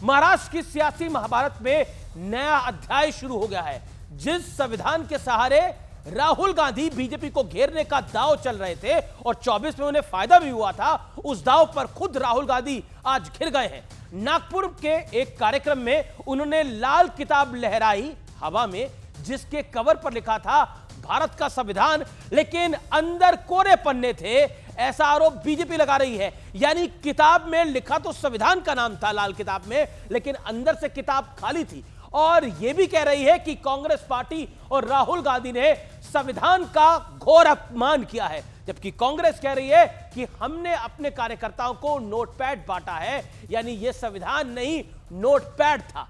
महाराष्ट्र की सियासी महाभारत में नया अध्याय शुरू हो गया है। जिस संविधान के सहारे राहुल गांधी बीजेपी को घेरने का दांव चल रहे थे और 24 में उन्हें फायदा भी हुआ था, उस दांव पर खुद राहुल गांधी आज घिर गए हैं। नागपुर के एक कार्यक्रम में उन्होंने लाल किताब लहराई हवा में, जिसके कवर पर लिखा था भारत का संविधान, लेकिन अंदर कोरे पन्ने थे, ऐसा आरोप बीजेपी लगा रही है। यानी किताब में लिखा तो संविधान का नाम था लाल किताब में, लेकिन अंदर से किताब खाली थी। और यह भी कह रही है कि कांग्रेस पार्टी और राहुल गांधी ने संविधान का घोर अपमान किया है, जबकि कांग्रेस कह रही है कि हमने अपने कार्यकर्ताओं को नोटपैड बांटा है, यानी यह संविधान नहीं नोटपैड था।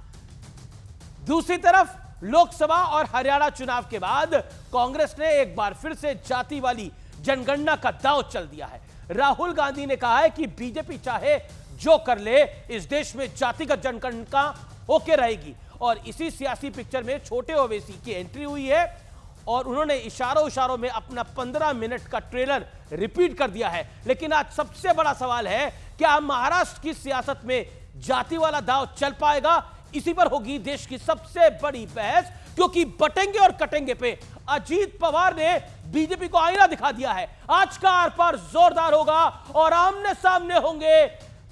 दूसरी तरफ लोकसभा और हरियाणा चुनाव के बाद कांग्रेस ने एक बार फिर से जाति वाली जनगणना का दांव चल दिया है। राहुल गांधी ने कहा है कि बीजेपी चाहे जो कर ले, इस देश में जातिगत जनगणना होके रहेगी। और इसी सियासी पिक्चर में छोटे ओवैसी की एंट्री हुई है और उन्होंने इशारों में अपना 15 मिनट का ट्रेलर रिपीट कर दिया है। लेकिन आज सबसे बड़ा सवाल है, क्या महाराष्ट्र की सियासत में जाति वाला दांव चल पाएगा? इसी पर होगी देश की सबसे बड़ी बहस, क्योंकि बटेंगे और कटेंगे पे अजीत पवार ने बीजेपी को आईना दिखा दिया है। आज का आर पार जोरदार होगा और आमने सामने होंगे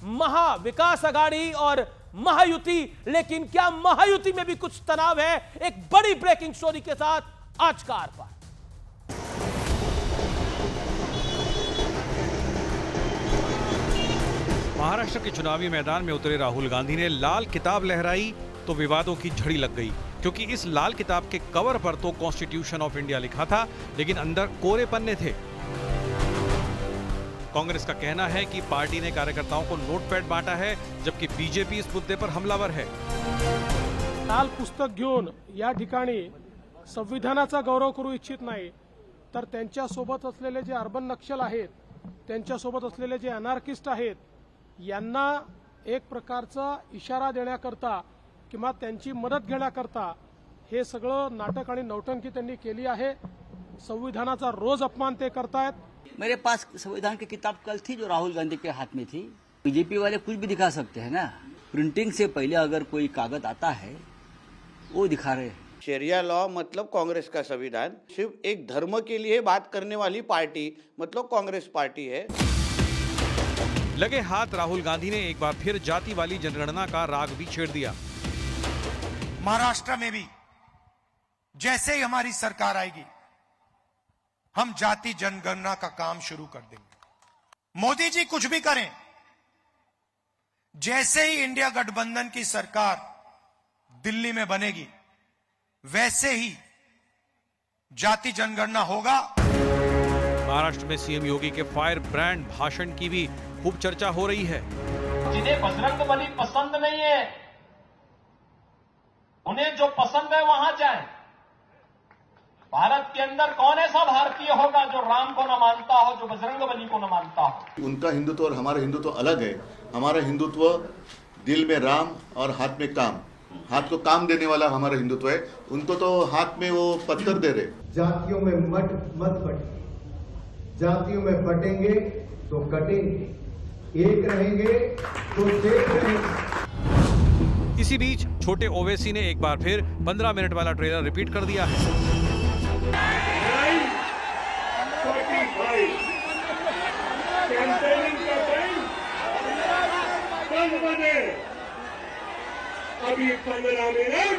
महाविकास आघाड़ी और महायुति। लेकिन क्या महायुति में भी कुछ तनाव है? एक बड़ी ब्रेकिंग स्टोरी के साथ आज का आर पार। महाराष्ट्र के चुनावी मैदान में उतरे राहुल गांधी ने लाल किताब लहराई तो विवादों की झड़ी लग गई, क्योंकि इस लाल किताब के कवर पर तो कॉन्स्टिट्यूशन ऑफ इंडिया लिखा था, लेकिन अंदर कोरे पन्ने थे। कांग्रेस का कहना है कि पार्टी ने कार्यकर्ताओं को नोटपैड बांटा है, जबकि बीजेपी इस मुद्दे पर हमलावर है। लाल पुस्तक घेऊन या ठिकाणी संविधानाचा गौरव करू इच्छित नाही, तर त्यांच्या सोबत असलेले जे अर्बन नक्षल आहेत, त्यांच्या सोबत असलेले जे अनार्किस्ट आहेत, यांना एक प्रकारचा इशारा देण्याकरता किंवा त्यांची मदत घेण्याकरता हे सगळं नाटक आणि नौटंकी त्यांनी केली आहे। संविधानाचा रोज अपमान ते करतायत। मेरे पास संविधान की किताब कल थी जो राहुल गांधी के हाथ में थी। बीजेपी वाले कुछ भी दिखा सकते हैं ना, प्रिंटिंग से पहले अगर कोई कागज आता है वो दिखा रहे हैं। शरिया लॉ मतलब कांग्रेस का संविधान, सिर्फ एक धर्म के लिए बात करने वाली पार्टी मतलब कांग्रेस पार्टी है। लगे हाथ राहुल गांधी ने एक बार फिर जाति वाली जनगणना का राग भी छेड़ दिया। महाराष्ट्र में भी जैसे ही हमारी सरकार आएगी, हम जाति जनगणना का काम शुरू कर देंगे। मोदी जी कुछ भी करें, जैसे ही इंडिया गठबंधन की सरकार दिल्ली में बनेगी, वैसे ही जाति जनगणना होगा। महाराष्ट्र में सीएम योगी के फायर ब्रांड भाषण की भी खूब चर्चा हो रही है। जिन्हें बजरंगबली पसंद नहीं है, उन्हें जो पसंद है वहां जाए। भारत के अंदर कौन ऐसा भारतीय होगा जो राम को न मानता हो, जो बजरंगबली को न मानता हो? उनका हिंदुत्व और हमारा हिंदुत्व अलग है। हमारा हिंदुत्व दिल में राम और हाथ में काम, हाथ को काम देने वाला हमारा हिंदुत्व है। उनको तो हाथ में वो पत्थर दे रहे। जातियों में मत बटे, जातियों में बटेंगे तो कटेंगे, एक रहेंगे तो एक रहेंगे। इसी बीच छोटे ओवैसी ने एक बार फिर 15 मिनट वाला ट्रेलर रिपीट कर दिया है। अभी 15 मिनट,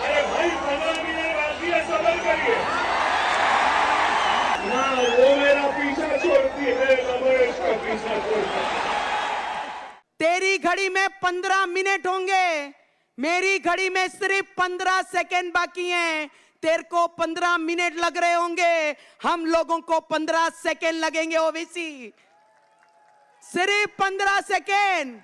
अरे भाई 15 मिनट बाकी है, सबर करिए ना। वो मेरा पीछा छोड़ती है, ना मैं इसका पीछा छोड़ता। तेरी घड़ी में 15 मिनट होंगे, मेरी घड़ी में सिर्फ 15 सेकेंड बाकी हैं। तेरे को 15 मिनट लग रहे होंगे, हम लोगों को 15 सेकेंड लगेंगे। ओवैसी सिर्फ 15 सेकेंड।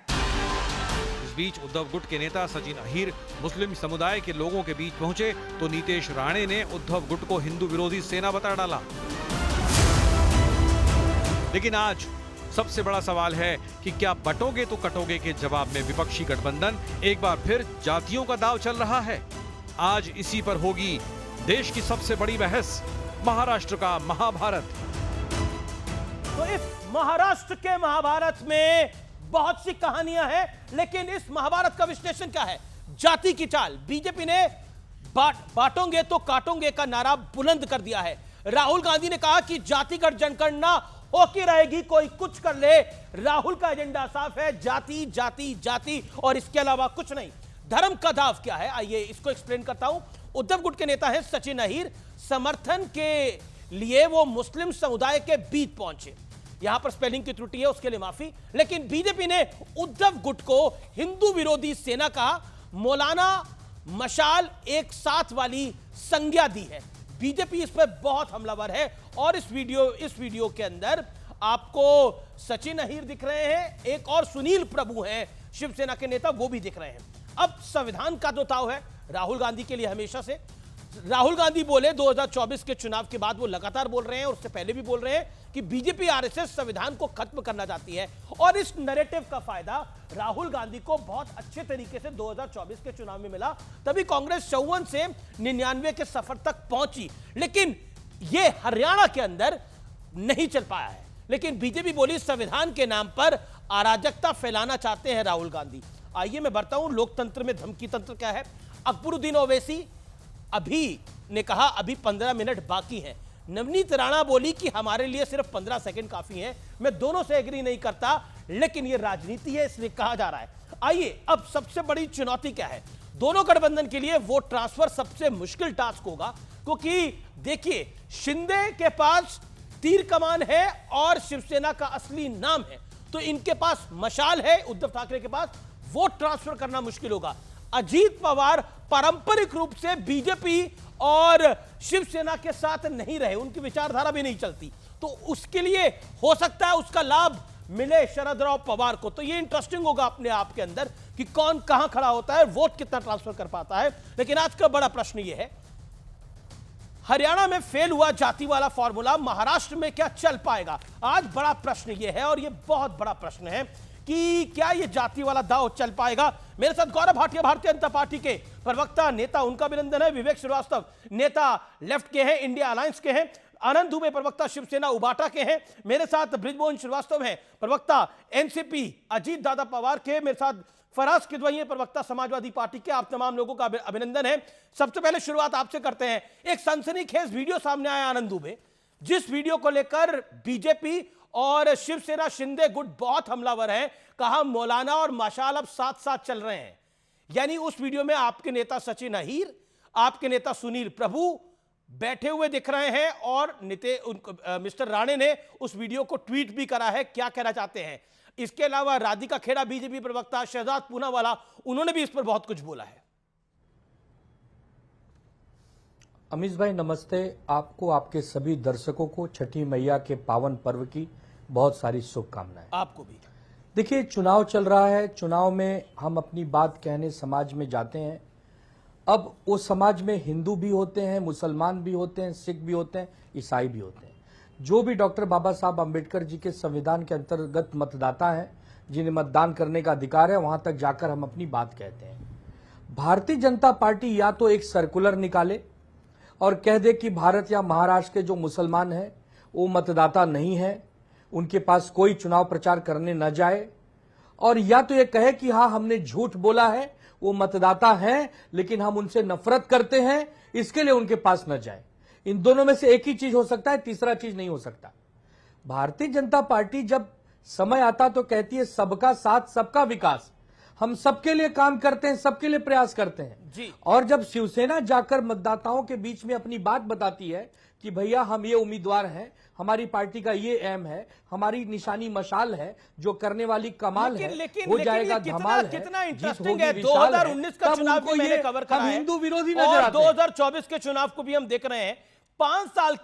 इस बीच उद्धव गुट के नेता सचिन अहीर मुस्लिम समुदाय के लोगों के बीच पहुंचे तो नीतीश राणे ने उद्धव गुट को हिंदू विरोधी सेना बता डाला। लेकिन आज सबसे बड़ा सवाल है कि क्या बटोगे तो कटोगे के जवाब में विपक्षी गठबंधन एक बार फिर जातियों का दांव चल रहा है। आज इसी पर होगी देश की सबसे बड़ी बहस, महाराष्ट्र का महाभारत। तो इस महाराष्ट्र के महाभारत में बहुत सी कहानियां हैं, लेकिन इस महाभारत का विश्लेषण क्या है? जाति की चाल। बीजेपी ने बांटोगे तो काटोगे का नारा बुलंद कर दिया है। राहुल गांधी ने कहा कि जातिगत जनगणना होती रहेगी, कोई कुछ कर ले, राहुल का एजेंडा साफ है, जाति जाति जाति और इसके अलावा कुछ नहीं। धर्म का दाव क्या है, आइए इसको एक्सप्लेन करता हूं। उद्धव गुट के नेता हैं सचिन अहीर, समर्थन के लिए वो मुस्लिम समुदाय के बीच पहुंचे। यहां पर स्पेलिंग की त्रुटि है, उसके लिए माफी। लेकिन बीजेपी ने उद्धव गुट को हिंदू विरोधी सेना का मौलाना मशाल एक साथ वाली संज्ञा दी है। बीजेपी इस पर बहुत हमलावर है और इस वीडियो के अंदर आपको सचिन अहीर दिख रहे हैं, एक और सुनील प्रभु हैं शिवसेना के नेता, वो भी दिख रहे हैं। अब संविधान का तो ताव है राहुल गांधी के लिए हमेशा से। राहुल गांधी बोले 2024 के चुनाव के बाद, वो लगातार बोल रहे हैं और उससे पहले भी बोल रहे हैं कि बीजेपी आरएसएस संविधान को खत्म करना चाहती है और इस नैरेटिव का फायदा राहुल गांधी को बहुत अच्छे तरीके से 2024 के चुनाव में मिला। तभी कांग्रेस 54 से 99 के सफर तक पहुंची, लेकिन यह हरियाणा के अंदर नहीं चल पाया है। लेकिन बीजेपी बोली संविधान के नाम पर अराजकता फैलाना चाहते हैं राहुल गांधी। आइए मैं बढ़ता हूं, लोकतंत्र में धमकी तंत्र क्या है। अकबरुद्दीन ओवैसी अभी ने कहा अभी 15 मिनट बाकी हैं। नवनीत राणा बोली कि हमारे लिए सिर्फ 15 सेकंड काफी हैं। मैं दोनों से एग्री नहीं करता, लेकिन यह राजनीति है इसलिए कहा जा रहा है। आइए अब सबसे बड़ी चुनौती क्या है? दोनों गठबंधन के लिए वोट ट्रांसफर सबसे मुश्किल टास्क होगा, क्योंकि देखिए शिंदे के पास तीर कमान है और शिवसेना का असली नाम है, तो इनके पास मशाल है, उद्धव ठाकरे के पास वोट ट्रांसफर करना मुश्किल होगा। अजीत पवार पारंपरिक रूप से बीजेपी और शिवसेना के साथ नहीं रहे, उनकी विचारधारा भी नहीं चलती, तो उसके लिए हो सकता है उसका लाभ मिले शरद राव पवार को। तो ये इंटरेस्टिंग होगा अपने आप के अंदर कि कौन कहां खड़ा होता है, वोट कितना ट्रांसफर कर पाता है। लेकिन आज का बड़ा प्रश्न यह है, हरियाणा में फेल हुआ जाति वाला फॉर्मूला महाराष्ट्र में क्या चल पाएगा? आज बड़ा प्रश्न यह है और यह बहुत बड़ा प्रश्न है कि क्या यह जाति वाला दांव चल पाएगा। मेरे साथ गौरव भाटिया भारतीय जनता पार्टी के प्रवक्ता नेता, उनका अभिनंदन है। विवेक श्रीवास्तव नेता लेफ्ट के हैं, इंडिया अलायंस के हैं। आनंद दुबे प्रवक्ता शिवसेना उबाटा के हैं। मेरे साथ ब्रिजमोहन श्रीवास्तव हैं प्रवक्ता एनसीपी अजीत दादा पवार के। मेरे साथ फराज किदवई है प्रवक्ता समाजवादी पार्टी के। आप तमाम लोगों का अभिनंदन है। सबसे पहले शुरुआत आपसे करते हैं। एक सनसनीखेज वीडियो सामने आया आनंद दुबे, जिस वीडियो को लेकर बीजेपी और शिवसेना शिंदे गुट बहुत हमलावर हैं। कहा मौलाना और मशाल अब साथ साथ चल रहे हैं। यानी उस वीडियो में आपके नेता सचिन अहीर, आपके नेता सुनील प्रभु बैठे हुए दिख रहे हैं और मिस्टर राणे ने उस वीडियो को ट्वीट भी करा है। क्या कहना चाहते हैं? इसके अलावा राधिका खेड़ा बीजेपी प्रवक्ता, शहजाद पूनावाला, उन्होंने भी इस पर बहुत कुछ बोला है। अमीश भाई नमस्ते। आपको, आपके सभी दर्शकों को छठी मैया के पावन पर्व की बहुत सारी शुभकामनाएं। आपको भी। देखिए चुनाव चल रहा है, चुनाव में हम अपनी बात कहने समाज में जाते हैं। अब वो समाज में हिंदू भी होते हैं, मुसलमान भी होते हैं, सिख भी होते हैं, ईसाई भी होते हैं। जो भी डॉक्टर बाबा साहब अम्बेडकर जी के संविधान के अंतर्गत मतदाता हैं, जिन्हें मतदान करने का अधिकार है, वहां तक जाकर हम अपनी बात कहते हैं। भारतीय जनता पार्टी या तो एक सर्कुलर निकाले और कह दे कि भारत या महाराष्ट्र के जो मुसलमान हैं वो मतदाता नहीं है, उनके पास कोई चुनाव प्रचार करने न जाए, और या तो ये कहे कि हाँ हमने झूठ बोला है, वो मतदाता हैं लेकिन हम उनसे नफरत करते हैं, इसके लिए उनके पास न जाए। इन दोनों में से एक ही चीज हो सकता है, तीसरा चीज नहीं हो सकता। भारतीय जनता पार्टी जब समय आता तो कहती है सबका साथ सबका विकास, हम सबके लिए काम करते हैं, सबके लिए प्रयास करते हैं जी। और जब शिवसेना जाकर मतदाताओं के बीच में अपनी बात बताती है कि भैया हम ये उम्मीदवार हैं, हमारी पार्टी का ये एम है, हमारी निशानी मशाल है, जो करने वाली कमाल है, हो जाएगा धमाल है, कितना जीत इंटरेस्टिंग होगी है। विशाल 2019 का चुनाव भी मैंने कवर करा है, हिंदू विरोधी नजर और आते हैं। 2024 के चुनाव को भी हम देख रहे हैं। 5 साल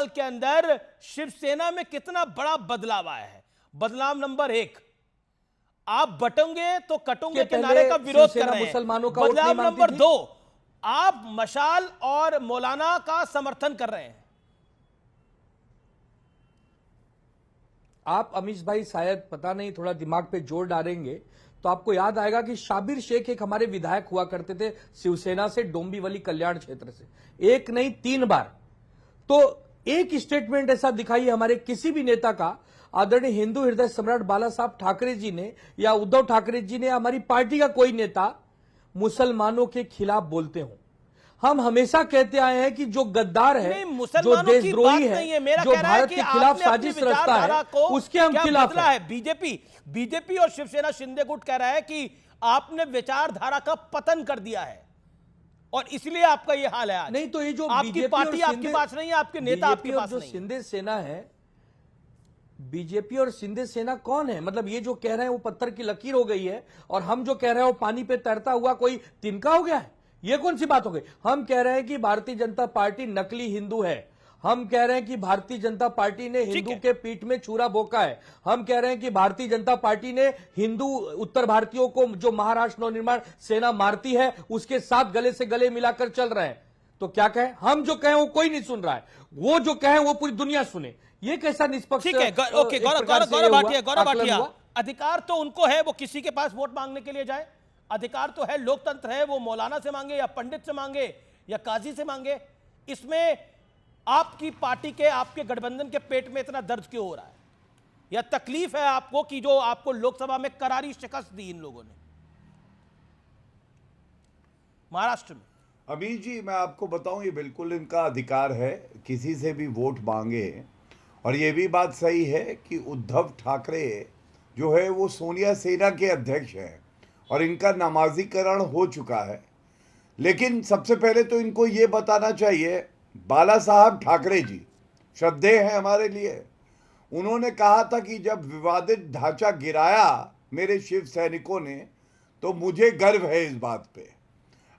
के अंदर शिवसेना में कितना बड़ा बदलाव आया है। बदलाव नंबर 1, आप बटोगे तो कटोगे के नारे का विरोध कर रहे हैं। मुसलमानों का बदलाव नंबर 2, आप मशाल और मौलाना का समर्थन कर रहे हैं। आप अमीश भाई शायद पता नहीं थोड़ा दिमाग पे जोर डालेंगे तो आपको याद आएगा कि शाबिर शेख एक हमारे विधायक हुआ करते थे शिवसेना से, डोंबिवली कल्याण क्षेत्र से, एक नहीं 3 बार। तो एक स्टेटमेंट ऐसा दिखाइए हमारे किसी भी नेता का, आदरणीय हिंदू हृदय सम्राट बाला साहब ठाकरे जी ने या उद्धव ठाकरे जी ने, हमारी पार्टी का कोई नेता मुसलमानों के खिलाफ बोलते हो। हम हमेशा कहते आए हैं कि जो गद्दार है, जो देशद्रोही है, जो भारत के खिलाफ साजिश रचता है, उसके हम खिलाफ है। बीजेपी और शिवसेना शिंदे गुट कह रहा है कि आपने विचारधारा का पतन कर दिया है और इसलिए आपका ये हाल है आज। नहीं तो ये जो आपकी पार्टी आपके पास नहीं है, आपके नेता आपके पास नहीं है। शिंदे सेना है, बीजेपी और शिंदे सेना कौन है? मतलब ये जो कह रहे हैं वो पत्थर की लकीर हो गई है और हम जो कह रहे हैं वो पानी पे तैरता हुआ कोई तिनका हो गया है। ये कौन सी बात हो गई? हम कह रहे हैं कि भारतीय जनता पार्टी नकली हिंदू है। हम कह रहे हैं कि भारतीय जनता पार्टी ने हिंदू के पीठ में छुरा भोंका है। हम कह रहे हैं कि भारतीय जनता पार्टी ने हिंदू उत्तर भारतीयों को जो महाराष्ट्र नवनिर्माण सेना मारती है उसके साथ गले से गले मिलाकर चल रहे हैं। तो क्या कहें? हम जो कहें वो कोई नहीं सुन रहा है, वो जो कहें वो पूरी दुनिया सुने। ये कैसा निष्पक्ष? ठीक है, ओके, गौरव भाटिया, अधिकार तो उनको है, वो किसी के पास वोट मांगने के लिए जाए, अधिकार तो है, लोकतंत्र है, वो मौलाना से मांगे या पंडित से मांगे या काजी से मांगे। इसमें आपकी पार्टी के, आपके गठबंधन के पेट में इतना दर्द क्यों हो रहा है? या तकलीफ है आपको कि जो आपको लोकसभा में करारी शिकस्त दी इन लोगों ने महाराष्ट्र में? अभी जी मैं आपको बताऊं, ये बिल्कुल इनका अधिकार है किसी से भी वोट मांगे। और ये भी बात सही है कि उद्धव ठाकरे जो है वो सोनिया सेना के अध्यक्ष हैं और इनका नामाजीकरण हो चुका है। लेकिन सबसे पहले तो इनको ये बताना चाहिए, बाला साहब ठाकरे जी श्रद्धेय हैं हमारे लिए। उन्होंने कहा था कि जब विवादित ढांचा गिराया मेरे शिव सैनिकों ने तो मुझे गर्व है इस बात पे।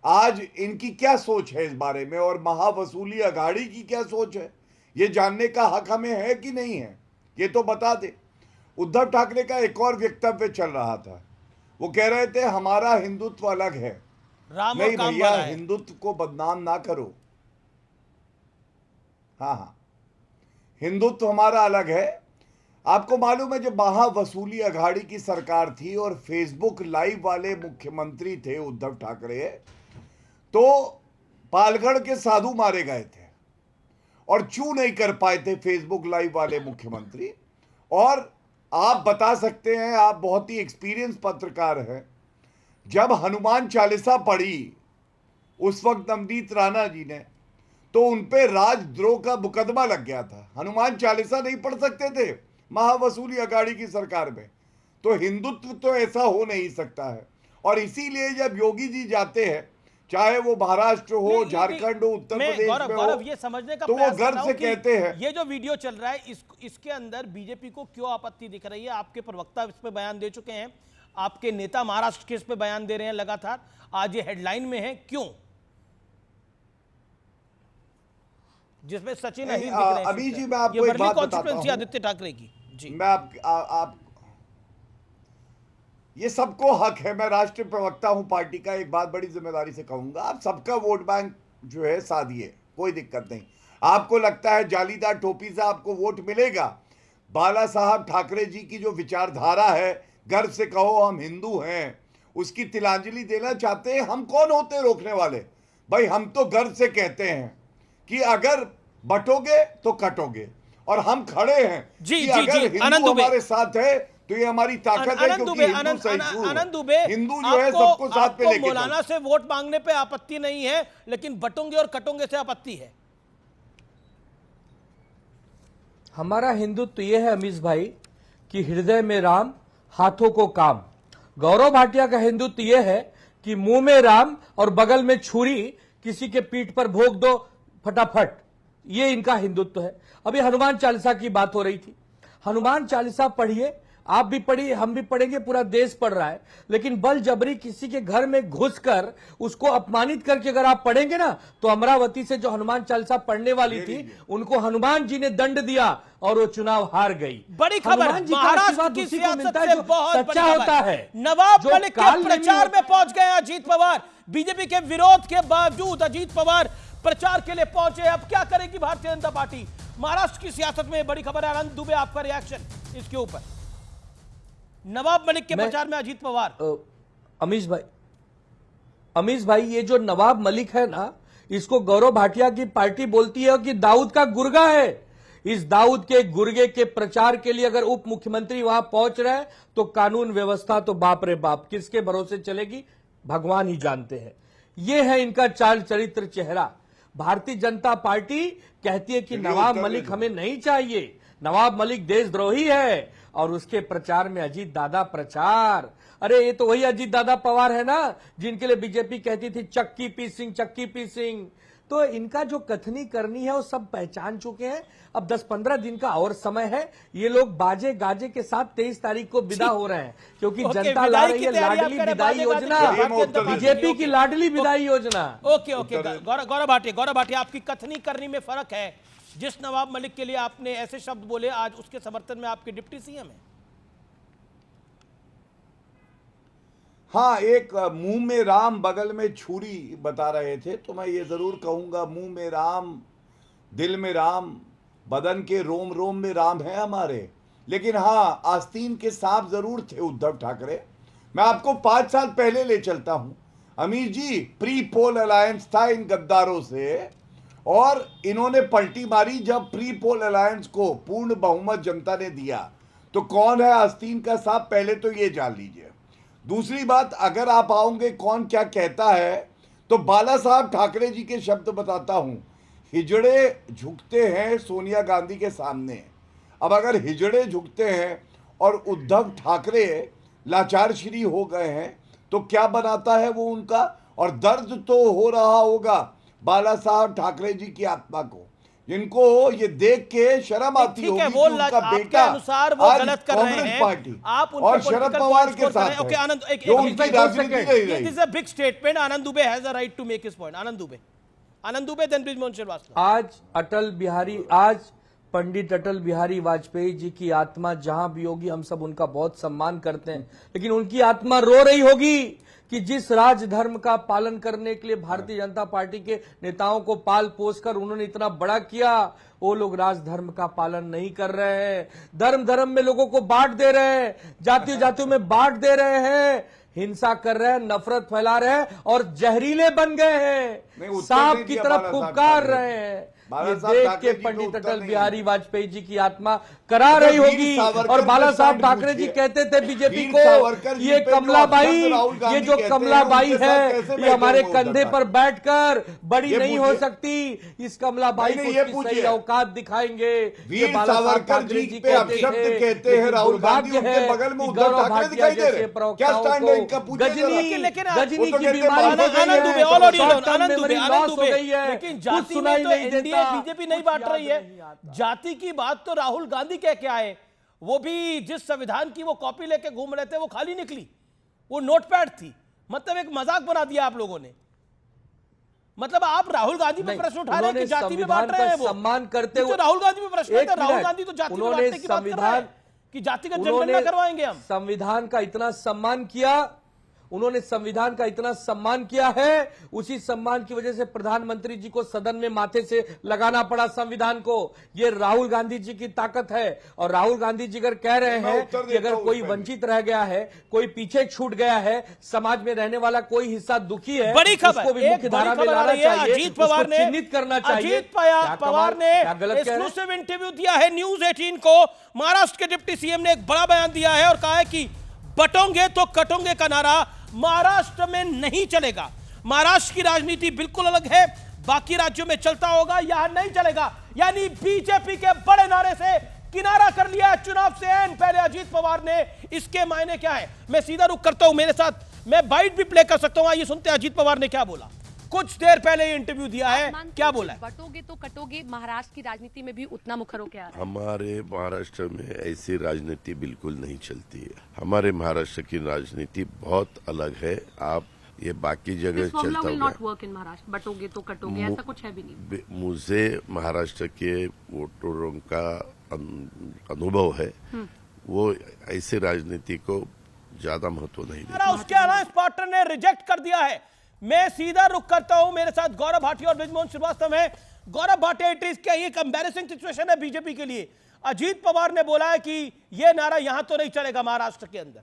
आज इनकी क्या सोच है इस बारे में और महावसूली अघाड़ी की क्या सोच है, ये जानने का हक हमें है कि नहीं है, ये तो बता दे। उद्धव ठाकरे का एक और वक्तव्य चल रहा था, वो कह रहे थे हमारा हिंदुत्व अलग है। नहीं भैया, हिंदुत्व को बदनाम ना करो। हाँ, हिंदुत्व हमारा अलग है। आपको मालूम है जब महावसूली अघाड़ी की सरकार थी और फेसबुक लाइव वाले मुख्यमंत्री थे उद्धव ठाकरे, तो पालगढ़ के साधु मारे गए थे और चू नहीं कर पाए थे फेसबुक लाइव वाले मुख्यमंत्री। और आप बता सकते हैं, आप बहुत ही एक्सपीरियंस पत्रकार हैं, जब हनुमान चालीसा पढ़ी उस वक्त नवनीत राणा जी ने, तो उनपे राजद्रोह का मुकदमा लग गया था। हनुमान चालीसा नहीं पढ़ सकते थे महावसूली अघाड़ी की सरकार में। तो हिंदुत्व तो ऐसा हो नहीं सकता है। और इसीलिए जब योगी जी जाते हैं, चाहे वो महाराष्ट्र हो, झारखंड हो, उत्तर प्रदेश में हो, ये समझने का तो वो गर्व से कहते हैं। ये जो वीडियो चल रहा है इसके अंदर बीजेपी को क्यों आपत्ति दिख रही है? आपके प्रवक्ता इस पे बयान दे चुके हैं, आपके नेता महाराष्ट्र के इस पे बयान दे रहे हैं लगातार, आज ये हेडलाइन में है, क्यों? जिसमें सचिन अहिर दिख रहे हैं। अभी जी मैं आपको एक बात बताता हूं, आदित्य ठाकरे की जी, मैं आप ये सबको हक है, मैं राष्ट्रीय प्रवक्ता हूं पार्टी का, एक बात बड़ी जिम्मेदारी से कहूंगा, आप सबका वोट बैंक जो है साधिए, कोई दिक्कत नहीं। आपको लगता है जालीदार टोपी से आपको वोट मिलेगा? बाला साहब ठाकरे जी की जो विचारधारा है, गर्व से कहो हम हिंदू हैं, उसकी तिलांजलि देना चाहते हैं। हम कौन होते रोकने वाले? भाई हम तो गर्व से कहते हैं कि अगर बटोगे तो कटोगे, और हम खड़े हैं कि अगर हिंदू हमारे साथ है तो ये हमारी ताकत है, क्योंकि आनंद दुबे, हिंदू जो है सबको साथ पे लेके मौलाना से वोट मांगने पे आपत्ति नहीं है, लेकिन बटोंगे और कटोंगे से आपत्ति है। हमारा हिंदुत्व ये है अमीश भाई कि हृदय में राम, हाथों को काम। गौरव भाटिया का हिंदुत्व ये है कि मुंह में राम और बगल में छुरी, किसी के पीठ पर भोग दो फटाफट। ये इनका हिंदुत्व है। अभी हनुमान चालीसा की बात हो रही थी, हनुमान चालीसा पढ़िए, आप भी पढ़िए, हम भी पढ़ेंगे, पूरा देश पढ़ रहा है। लेकिन बल जबरी किसी के घर में घुसकर उसको अपमानित करके अगर आप पढ़ेंगे ना, तो अमरावती से जो हनुमान चालीसा पढ़ने वाली थी उनको हनुमान जी ने दंड दिया और वो चुनाव हार गई। बड़ी खबर, महाराष्ट्र की सियासत से बहुत सच्चा होता है। नवाब मलिक के प्रचार में पहुंच गए अजीत पवार। बीजेपी के विरोध के बावजूद अजीत पवार प्रचार के लिए पहुंचे। अब क्या करेगी भारतीय जनता पार्टी? महाराष्ट्र की सियासत में बड़ी खबर है। आनंद दुबे, आपका रिएक्शन इसके ऊपर? नवाब मलिक के प्रचार में अजीत पवार। अमीश भाई, ये जो नवाब मलिक है ना, इसको गौरव भाटिया की पार्टी बोलती है कि दाऊद का गुर्गा है। इस दाऊद के गुर्गे के प्रचार के लिए अगर उप मुख्यमंत्री वहां पहुंच रहे हैं तो कानून व्यवस्था तो बाप रे बाप किसके भरोसे चलेगी, भगवान ही जानते हैं। यह है इनका चाल चरित्र चेहरा। भारतीय जनता पार्टी कहती है कि नवाब मलिक हमें नहीं चाहिए, नवाब मलिक देशद्रोही है, और उसके प्रचार में अजीत दादा प्रचार। अरे ये तो वही अजीत दादा पवार है ना जिनके लिए बीजेपी कहती थी चक्की पी सिंह, चक्की पी सिंह। तो इनका जो कथनी करनी है वो सब पहचान चुके हैं। अब 10-15 दिन का और समय है। ये लोग बाजे गाजे के साथ 23 तारीख को विदा हो रहे हैं, क्योंकि जनता ला रही है लाडली विदाई योजना, बीजेपी की लाडली विदाई योजना। ओके गौरव भाटिया, आपकी कथनी करनी में फर्क है। जिस नवाब मलिक के लिए आपने ऐसे शब्द बोले, आज उसके समर्थन में आपके डिप्टी सीएम है। हाँ, एक मुंह में राम बगल में छुरी बता रहे थे, तो मैं ये जरूर कहूंगा मुंह में राम, दिल में राम, बदन के रोम रोम में राम है हमारे। लेकिन हाँ, आस्तीन के सांप जरूर थे उद्धव ठाकरे। मैं आपको 5 साल पहले ले चलता हूं। अमीर जी, प्री पोल अलायंस था इन गद्दारों से, और इन्होंने पलटी मारी जब प्री पोल अलायंस को पूर्ण बहुमत जनता ने दिया। तो कौन है आस्तीन का सांप, पहले तो ये जान लीजिए। दूसरी बात, अगर आप आओगे कौन क्या कहता है, तो बाला साहब ठाकरे जी के शब्द बताता हूं। हिजड़े झुकते हैं सोनिया गांधी के सामने। अब अगर हिजड़े झुकते हैं और उद्धव ठाकरे लाचार श्री हो गए हैं, तो क्या बनाता है वो उनका। और दर्द तो हो रहा होगा बाला साहब ठाकरे जी की आत्मा को, जिनको ये देख के शर्म आती होगी कि उनका बेटा अनुसार वो गलत कर रहे हैं। पार्टी आप और शरद पवार के साथ ओके आनंद, एक this is a big statement. Anand Dubey has a right to make his point. Anand Dubey then Brijmohan Srivastava. आज पंडित अटल बिहारी वाजपेयी जी की आत्मा जहां भी होगी, हम सब उनका बहुत सम्मान करते हैं, लेकिन उनकी आत्मा रो रही होगी कि जिस राजधर्म का पालन करने के लिए भारतीय जनता पार्टी के नेताओं को पाल पोस कर उन्होंने इतना बड़ा किया, वो लोग राजधर्म का पालन नहीं कर रहे हैं। धर्म में लोगों को बांट दे रहे हैं, जातियों में बांट दे रहे हैं, हिंसा कर रहे हैं, नफरत फैला रहे हैं और जहरीले बन गए हैं, सांप की तरफ फुफकार रहे हैं। ये देख के पंडित अटल बिहारी वाजपेयी जी की आत्मा करा रही होगी। और बाला साहब ठाकरे जी कहते थे बीजेपी को, ये कमलाबाई, ये जो कमलाबाई है, ये हमारे कंधे पर बैठकर बड़ी नहीं हो सकती। इस कमलाबाई को सही औकात दिखाएंगे। वीर सावरकर जी पे अपशब्द कहते हैं राहुल गांधी, उनके बगल में उद्धव ठाकरे दिखाई दे रहे हैं। क्या स्टैंड है इनका? गजनी की बीमारी हो गई है, लेकिन जाति में तो एनडीए बीजेपी नहीं बांट रही है। जाति की बात तो राहुल गांधी कह के आए, वो भी जिस संविधान की वो कॉपी लेके घूम रहे थे वो खाली निकली, वो नोटपैड थी। मतलब एक मजाक बना दिया आप लोगों ने। मतलब आप राहुल गांधी पे प्रश्न उठा रहे हैं कि जाति में बांट रहे हैं, वो सम्मान करते हुए राहुल गांधी पे प्रश्न है। राहुल गांधी तो जाति में बांटने की बात कर रहे हैं कि जाति का जनगणना करवाएंगे हम। संविधान का इतना सम्मान किया, उन्होंने संविधान का इतना सम्मान किया है, उसी सम्मान की वजह से प्रधानमंत्री जी को सदन में माथे से लगाना पड़ा संविधान को। ये राहुल गांधी जी की ताकत है। और राहुल गांधी जी अगर कह रहे हैं कि अगर कोई वंचित रह गया है, कोई पीछे छूट गया है, समाज में रहने वाला कोई हिस्सा दुखी है, बड़ी खबर, उसको भी मुख्य धारा में लाना चाहिए, अजीत पवार ने चिन्हित करना चाहिए। अजीत पवार ने एक्सक्लूसिव इंटरव्यू दिया है न्यूज 18 को। महाराष्ट्र के डिप्टी सीएम ने एक बड़ा बयान दिया है और कहा है कि बटोंगे तो कटोंगे का नारा महाराष्ट्र में नहीं चलेगा। महाराष्ट्र की राजनीति बिल्कुल अलग है, बाकी राज्यों में चलता होगा, यहां नहीं चलेगा। यानी बीजेपी के बड़े नारे से किनारा कर लिया है चुनाव से एन पहले अजीत पवार ने। इसके मायने क्या है, मैं सीधा रुख करता हूं, मेरे साथ मैं बाइट भी प्ले कर सकता हूं। आइए सुनते हैं अजीत पवार ने क्या बोला। कुछ देर पहले इंटरव्यू दिया है, क्या बोला है? बटोगे तो कटोगे, महाराष्ट्र की राजनीति में भी उतना मुखर होकर आ रहा है। हमारे महाराष्ट्र में ऐसी राजनीति बिल्कुल नहीं चलती है। हमारे महाराष्ट्र की राजनीति बहुत अलग है। आप ये बाकी जगह चलता होगा, बटोगे तो कटोगे ऐसा कुछ है भी नहीं। मुझे महाराष्ट्र के वोटरों का अनुभव है, वो ऐसी राजनीति को ज्यादा महत्व नहीं देता। उसके अलायंस पार्टनर ने रिजेक्ट कर दिया है। मैं सीधा रुख करता हूं, मेरे साथ गौरव भाटिया और ब्रिजमोहन श्रीवास्तव है। गौरव भाटिया, इट इज क्या एक एम्बैरेसिंग सिचुएशन है बीजेपी के लिए? अजीत पवार ने बोला है कि यह नारा यहां तो नहीं चलेगा महाराष्ट्र के अंदर।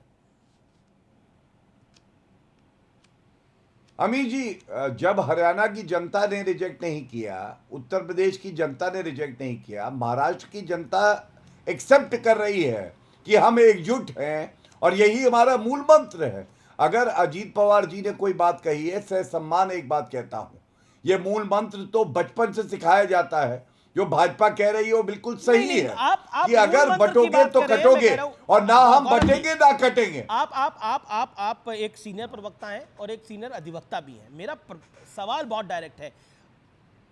अमीर जी, जब हरियाणा की जनता ने रिजेक्ट नहीं किया, उत्तर प्रदेश की जनता ने रिजेक्ट नहीं किया, महाराष्ट्र की जनता एक्सेप्ट कर रही है कि हम एकजुट हैं और यही हमारा मूल मंत्र है। अगर अजीत पवार जी ने कोई बात कही है, सह सम्मान एक बात कहता हूं, ये मूल मंत्र तो बचपन से सिखाया जाता है। जो भाजपा कह रही है वो बिल्कुल सही है कि अगर बटोगे तो कटोगे और ना हम बटेंगे ना कटेंगे। आप एक सीनियर प्रवक्ता हैं और एक सीनियर अधिवक्ता भी हैं। मेरा सवाल बहुत डायरेक्ट है।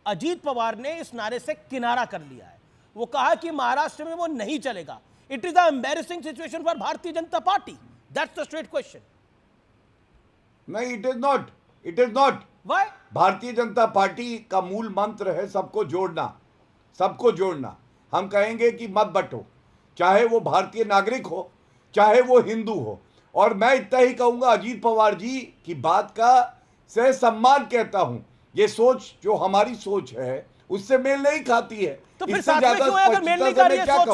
अजीत पवार ने इस नारे से किनारा कर लिया है। वो कहा कि महाराष्ट्र में वो नहीं चलेगा। It is a embarrassing situation for Bharatiya Janata party. That's the straight question. नहीं, it is not. Why? Bharatiya Janata party का मूल मंत्र है सबको जोड़ना, सबको जोड़ना। हम कहेंगे कि मत बटो, चाहे वो भारतीय नागरिक हो, चाहे वो हिंदू हो। और मैं इतना ही कहूंगा, अजीत पवार जी की बात का सह सम्मान कहता हूं। ये सोच जो हमारी सोच है उससे मेल नहीं खाती है। तो फिर साथ में क्यों है? अगर मेल नहीं खा रही है सोच तो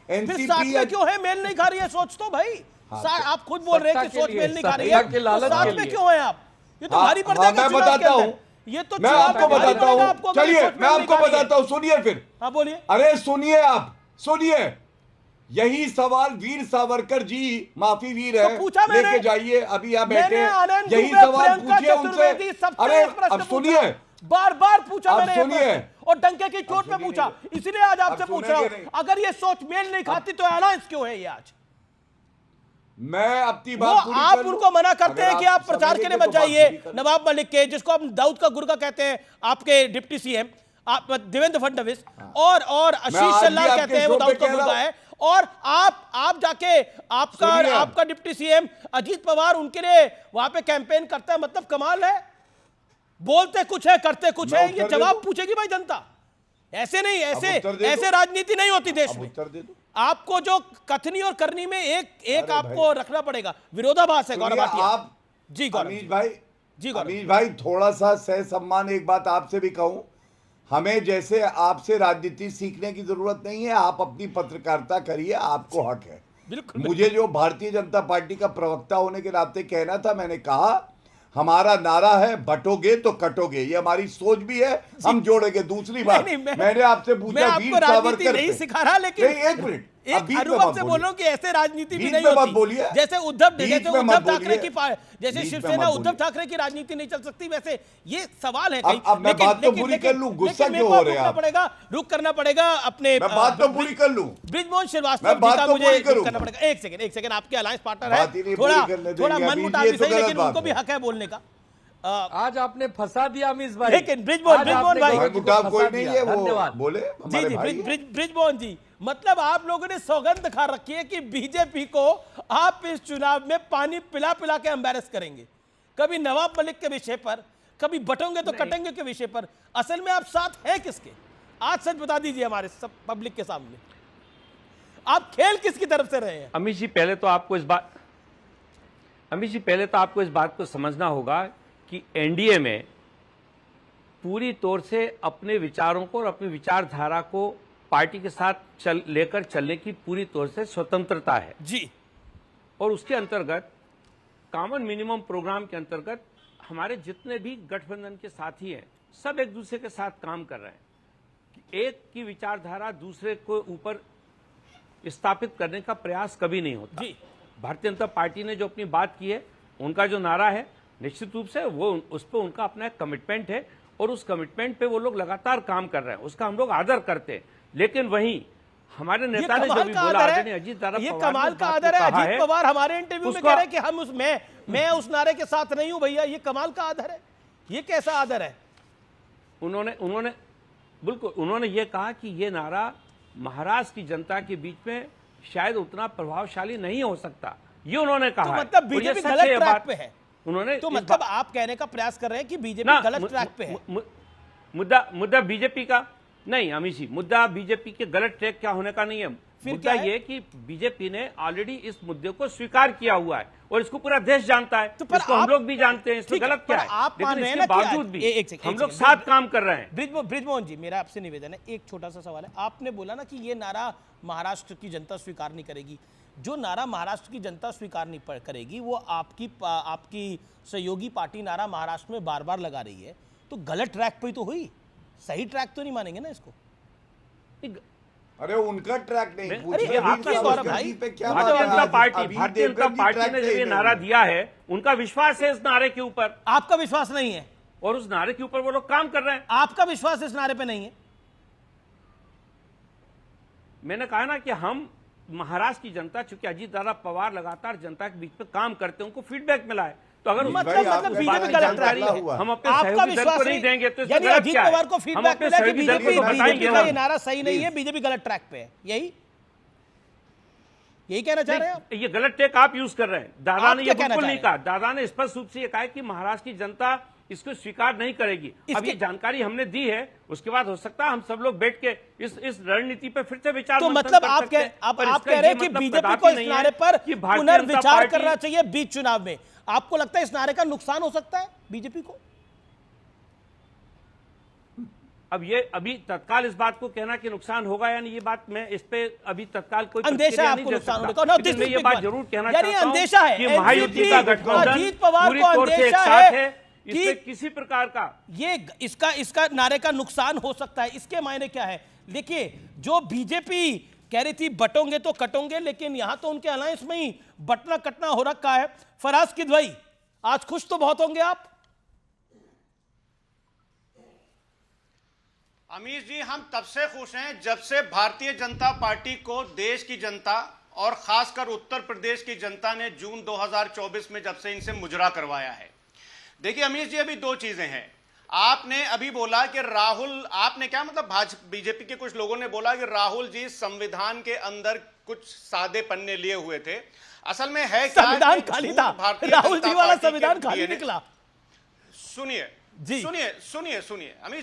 फिर साथ में क्यों है? मेल नहीं खा रही है सोच तो भाई आप खुद बोल रहे हैं कि सोच मेल नहीं खा रही है, तो साथ में क्यों है आप? ये तो भारी पड़ जाएगा। मैं बताता हूं, ये तो मैं आपको बताता हूं। चलिए मैं आपको बताता हूं, सुनिए फिर। हाँ बोलिए। अरे सुनिए, आप सुनिए। यही सवाल वीर सावरकर जी, माफी वीर है, पूछा मैंने, लेके जाइए, अभी यहाँ बैठे हैं, यही सवाल पूछिए उनसे। अरे अब सुनिए, बार बार पूछा मैंने, सुनिए, और डंके की चोट पे पूछा, इसलिए आज आपसे पूछ रहा हूं। अगर ये सोच मेल नहीं खाती तो अलायंस क्यों है ये आज? मैं अपनी बात पूरी आप उनको मना करते हैं कि आप प्रचार के लिए मत जाइए। नवाब मलिक के, जिसको आप दाऊद का गुर्गा कहते हैं, आपके डिप्टी सीएम आप देवेंद्र फडणवीस, और आशीष शेलार कहते हैं वो दाऊद का गुर्गा है, और आप जाके आपका डिप्टी सीएम अजीत पवार उनके लिए वहां पे कैंपेन करता है। मतलब कमाल है, बोलते कुछ है करते कुछ है। ये जवाब पूछेगी भाई जनता। ऐसे नहीं, ऐसे राजनीति नहीं होती देश में। आपको जो कथनी और करनी में एक आपको रखना पड़ेगा। विरोधाभास है गौरव भाटिया। आप जी गौरव अमीश भाई, थोड़ा सा सह सम्मान एक बात आपसे भी कहूं। हमें जैसे आपसे राजनीति सीखने की जरूरत नहीं है। आप अपनी पत्रकारिता करिए, आपको हक है। बिल्कुल। मुझे जो भारतीय जनता पार्टी का प्रवक्ता होने के नाते कहना था, मैंने कहा हमारा नारा है बटोगे तो कटोगे। ये हमारी सोच भी है, हम जोड़ेंगे। दूसरी बात, मैंने आपसे पूछा वीर सावरकर नहीं सिखा रहा, लेकिन एक मिनट, एक अनुभव से बोल रहा हूं कि ऐसे राजनीति भी नहीं होती। जैसे उद्धव ठाकरे की, जैसे शिवसेना उद्धव ठाकरे की राजनीति नहीं चल सकती, वैसे ये सवाल है। अब मैं बात तो पूरी कर लूं, गुस्सा क्यों हो रहे हैं? रुक करना पड़ेगा अपने, बात तो पूरी कर लूं। ब्रिजमोहन श्रीवास्तव जी का मुझे रुक करना पड़ेगा। एक सेकंड, आपके अलायंस पार्टनर है, थोड़ा मन मुटाव सही, लेकिन उनको भी हक है बोलने का। आज आपने फंसा दिया अमीश भाई। लेकिन ब्रिजमोहन भाई, कोई नहीं है, वो बोले जी ब्रिजमोहन जी, मतलब आप लोगों ने सौगंध खा रखी है कि बीजेपी को आप इस चुनाव में पानी पिला पिला के एम्बैरेस करेंगे। कभी नवाब मलिक के विषय पर, कभी बटोंगे तो कटेंगे के विषय पर। असल में आप साथ हैं किसके? आज सच बता दीजिए हमारे सब पब्लिक के सामने, आप खेल किसकी तरफ से रहे हैं? अमीश जी, पहले तो आपको इस बात को समझना होगा कि एनडीए में पूरी तौर से अपने विचारों को और अपनी विचारधारा को पार्टी के साथ लेकर चलने की पूरी तौर से स्वतंत्रता है जी। और उसके अंतर्गत कॉमन मिनिमम प्रोग्राम के अंतर्गत हमारे जितने भी गठबंधन के साथी हैं, सब एक दूसरे के साथ काम कर रहे हैं। एक की विचारधारा दूसरे को ऊपर स्थापित करने का प्रयास कभी नहीं होता जी। भारतीय जनता पार्टी ने जो अपनी बात की है, उनका जो नारा है, निश्चित रूप से वो उस पर उनका अपना एक कमिटमेंट है और उस कमिटमेंट पे वो लोग लगातार काम कर रहे हैं, उसका हम लोग आदर करते हैं। लेकिन वहीं हमारे नेता ने जो भी बोला, अजीत पवार, ये कमाल का आदर है। अजीत पवार हमारे इंटरव्यू में कह रहे हैं कि हम मैं उस नारे के साथ नहीं हूं भैया। ये कमाल का आदर है, ये कैसा आदर है? उन्होंने ये कहा कि ये नारा महाराष्ट्र की जनता के बीच में शायद उतना प्रभावशाली नहीं हो सकता, ये उन्होंने कहा। तो मतलब बीजेपी गलत ट्रैक पे है उन्होंने, तो मतलब आप कहने का प्रयास कर रहे हैं कि बीजेपी गलत ट्रैक पे है। मुद्दा बीजेपी का नहीं अमीश जी, मुद्दा बीजेपी के गलत ट्रैक क्या होने का नहीं है। मुद्दा ये कि बीजेपी ने ऑलरेडी इस मुद्दे को स्वीकार किया हुआ है और इसको पूरा देश जानता है, तो इसको हम लोग भी जानते हैं, इसमें गलत क्या है। लेकिन इसके बावजूद भी हम लोग साथ काम कर रहे हैं। ब्रिजमोहन जी, मेरा आपसे निवेदन है, एक छोटा सा सवाल है। आपने बोला ना कि ये नारा महाराष्ट्र की जनता स्वीकार नहीं करेगी, जो नारा महाराष्ट्र की जनता स्वीकार नहीं करेगी वो आपकी सहयोगी पार्टी नारा महाराष्ट्र में बार बार लगा रही है, तो गलत ट्रैक पे ही तो हुई, सही ट्रैक तो नहीं मानेंगे ना इसको। अरे उनका ट्रैक नहीं, अरे आपके गौरव भाई, भारतीय जनता पार्टी ने जो ये नारा दिया है उनका विश्वास है इस नारे के ऊपर, आपका विश्वास नहीं है, और उस नारे के ऊपर वो लोग काम कर रहे हैं। आपका विश्वास इस नारे पे नहीं है। मैंने कहा ना कि हम महाराष्ट्र की जनता, चूंकि अजीत दादा पवार लगातार जनता के बीच में काम करते हैं, उनको फीडबैक मिला है, तो अगर मतलब बीजेपी गलत ट्रैक पे है, हम अपने सहयोगी दल को नहीं देंगे तो यानी अजीत पवार को फीडबैक मिला कि बीजेपी का ये नारा सही नहीं है, बीजेपी गलत ट्रैक पे है, यही कहना चाह रहे हैं। ये गलत ट्रैक आप यूज कर रहे हैं। दादा ने ये बिल्कुल नहीं कहा, दादा ने स्पष्ट रूप से ये कहा कि महाराष्ट्र की जनता इसको स्वीकार नहीं करेगी। अब ये जानकारी हमने दी है, उसके बाद हो सकता है हम सब लोग बैठ के इस रणनीति पे फिर से विचार तो मतलब आप कह रहे हैं कि बीजेपी को इस नारे पर पुनर्विचार करना चाहिए बीच चुनाव में। आपको लगता है इस नारे का नुकसान हो सकता है बीजेपी को? अब ये अभी तत्काल इस बात को कहना कि नुकसान होगा यानी ये बात मैं इस पे अभी तत्काल कोई अंदेशा है आपको नुकसान होने का। लेकिन मैं ये बात जरूर कहना यानी चाहता हूं अंदेशा है कि महायुति का गठबंधन अजीत पवार पूरी को तौर से एक अंदेशा साथ है इससे किसी प्रकार का ये इसका नारे का नुकसान हो सकता है। इसके मायने क्या है? देखिए, जो बीजेपी कह रही थी बटोंगे तो कटोंगे, लेकिन यहां तो उनके अलायंस में ही बटना कटना हो रखा है। फराज किदवई, आज खुश तो बहुत होंगे आप। अमीश जी, हम तब से खुश हैं जब से भारतीय जनता पार्टी को देश की जनता और खासकर उत्तर प्रदेश की जनता ने जून 2024 में जब से इनसे मुजरा करवाया है। देखिए अमीश जी, अभी दो चीजें हैं। आपने अभी बोला कि राहुल, आपने क्या मतलब बीजेपी के कुछ लोगों ने बोला कि राहुल जी संविधान के अंदर कुछ सादे पन्ने लिए हुए थे। असल में है क्या, संविधान खाली था, राहुल जी वाला संविधान खाली निकला। सुनिए अमीश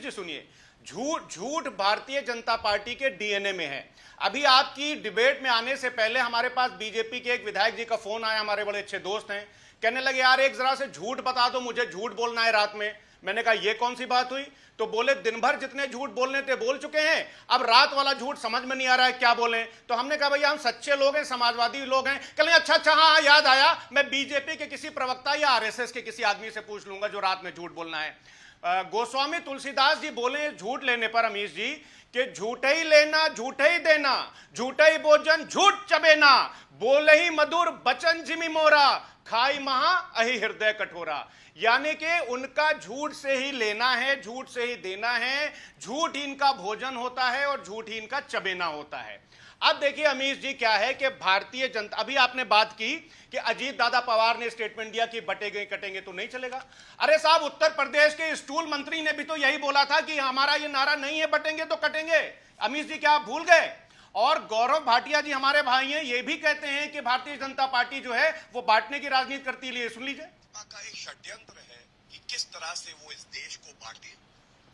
जी, सुनिए, झूठ भारतीय जनता पार्टी के डीएनए में है। अभी आपकी डिबेट में आने से पहले हमारे पास बीजेपी के एक विधायक जी का फोन आया, हमारे बड़े अच्छे दोस्त हैं, कहने लगे यार एक जरा से झूठ बता दो, मुझे झूठ बोलना है रात में। मैंने कहा ये कौन सी बात हुई? तो बोले दिन भर जितने झूठ बोलने थे बोल चुके हैं, अब रात वाला झूठ समझ में नहीं आ रहा है क्या बोलें। तो हमने कहा भैया हम सच्चे लोग हैं, समाजवादी लोग हैं। कहले अच्छा हाँ याद आया, मैं बीजेपी के किसी प्रवक्ता या आरएसएस के किसी आदमी से पूछ लूंगा जो रात में झूठ बोलना है। गोस्वामी तुलसीदास जी बोले झूठ लेने पर अमीश जी कि झूठे ही लेना झूठे ही देना, झूठे ही भोजन झूठ चबेना, बोले ही मधुर बचन जिमि मोरा, खाई महा अहि हृदय कठोरा। यानी कि उनका झूठ से ही लेना है, झूठ से ही देना है, झूठ ही इनका भोजन होता है और झूठ ही इनका चबेना होता है। अब देखिए अमीश जी क्या है कि भारतीय जनता, अभी आपने बात की कि अजीत दादा पवार ने स्टेटमेंट दिया कि बटेंगे कटेंगे तो नहीं चलेगा। अरे साहब, उत्तर प्रदेश के स्टूल मंत्री ने भी तो यही बोला था कि हमारा ये नारा नहीं है बटेंगे तो कटेंगे। अमीश जी क्या आप भूल गए? और गौरव भाटिया जी हमारे भाई हैं, ये भी कहते हैं कि भारतीय जनता पार्टी जो है वो बांटने की राजनीति करती है। सुन लीजिए, का एक षड्यंत्र है कि किस तरह से वो इस देश को बांटे,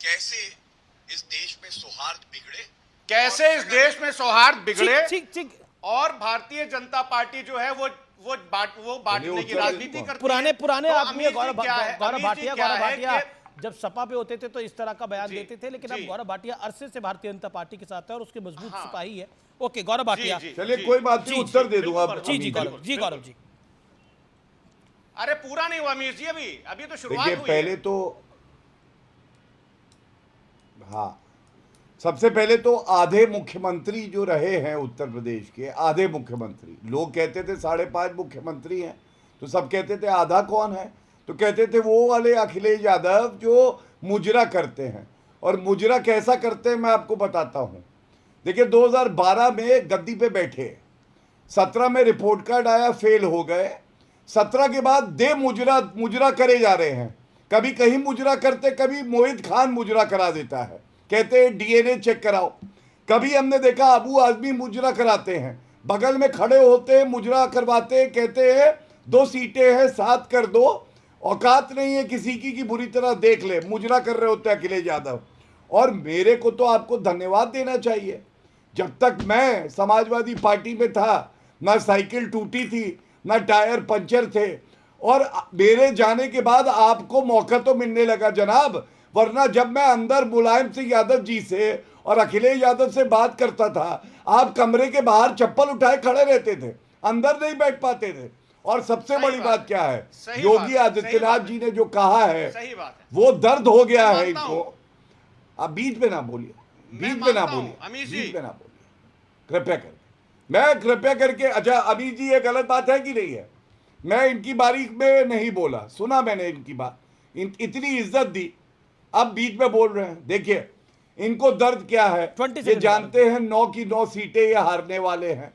कैसे इस देश में सौहार्द बिगड़े, कैसे इस देश में सौहार्द बिगड़े, और भारतीय जनता पार्टी जो है वो बांटने की राजनीति करती है। पुराने आदमी गौरव भाटिया जब सपा पे होते थे तो इस तरह का बयान देते थे, लेकिन अब गौरव भाटिया अरसे से भारतीय जनता पार्टी के साथ है और उसके मजबूत सिपाही है। ओके गौरव भाटिया, चलिए कोई बात नहीं, उत्तर दे दूंगा। जी गौरव जी। अरे पूरा नहीं हुआ अमीर जी, अभी तो शुरुआत हुई है। पहले तो हाँ, सबसे पहले तो आधे मुख्यमंत्री जो रहे हैं उत्तर प्रदेश के, आधे मुख्यमंत्री, लोग कहते थे 5.5 मुख्यमंत्री हैं, तो सब कहते थे आधा कौन है, तो कहते थे वो वाले अखिलेश यादव जो मुजरा करते हैं। और मुजरा कैसा करते हैं मैं आपको बताता हूं। देखिए 2012 में गद्दी पे बैठे, 17 में रिपोर्ट कार्ड आया, फेल हो गए, 17 के बाद मुजरा करे जा रहे हैं। कभी कहीं मुजरा करते, कभी मोहित खान मुजरा करा देता है, कहते हैं डीएनए चेक कराओ। कभी हमने देखा अबू आजमी मुजरा कराते हैं, बगल में खड़े होते मुजरा करवाते, कहते हैं 2 सीटें हैं 7 कर दो, औकात नहीं है किसी की बुरी तरह देख ले, मुजरा कर रहे होते अखिलेश यादव। और मेरे को तो आपको धन्यवाद देना चाहिए, जब तक मैं समाजवादी पार्टी में था ना साइकिल टूटी थी ना टायर पंचर थे, और मेरे जाने के बाद आपको मौका तो मिलने लगा जनाब। वरना जब मैं अंदर मुलायम सिंह यादव जी से और अखिलेश यादव से बात करता था, आप कमरे के बाहर चप्पल उठाए खड़े रहते थे। अंदर नहीं बैठ पाते थे। और सबसे सही बड़ी बात बात है। क्या है, सही योगी बात है, आदित्यनाथ जी ने जो कहा है सही बात है। वो दर्द हो गया है मानता इनको। हूं। आप बीच में ना बोलिए, मैं बीच में ना मानता हूं, बोलिए, अमीश जी। बीच में ना बोलिए, कृपया करके। मैं कृपया करके, अच्छा अमीश जी ये गलत बात है कि नहीं है? मैं इनकी बारीक में नहीं बोला, सुना मैंने इनकी बात, इतनी इज्जत दी, अब बीच में बोल रहे हैं। देखिए इनको दर्द क्या है, ये जानते हैं 9 की 9 सीटें ये हारने वाले हैं।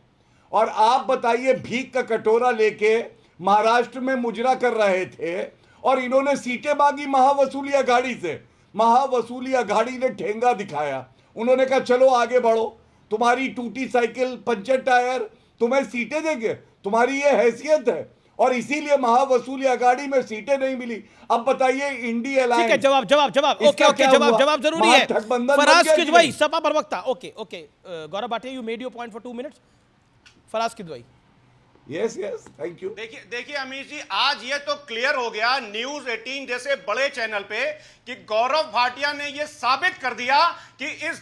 और आप बताइए, भीख का कटोरा लेके महाराष्ट्र में मुजरा कर रहे थे और इन्होंने सीटें मांगी महावसूली अघाड़ी से। महावसूली अघाड़ी ने ठेंगा दिखाया, उन्होंने कहा चलो आगे बढ़ो, तुम्हारी टूटी साइकिल, पंचर टायर, तुम्हें सीटें देंगे, तुम्हारी ये हैसियत है। और इसीलिए महावसूली अघाड़ी में सीटें नहीं मिली। अब बताइए इंडी अलायंस, ठीक है, जवाब ओके जवाब जरूरी है। फराज किदवई, सपा प्रवक्ता। Okay Gaurav Bhatia, you made your point for 2 minutes. Faraz Kidwai. Yes thank you. देखिए अमीश जी, आज ये तो क्लियर हो गया न्यूज 18 जैसे बड़े चैनल पे कि गौरव भाटिया ने ये साबित कर दिया कि इस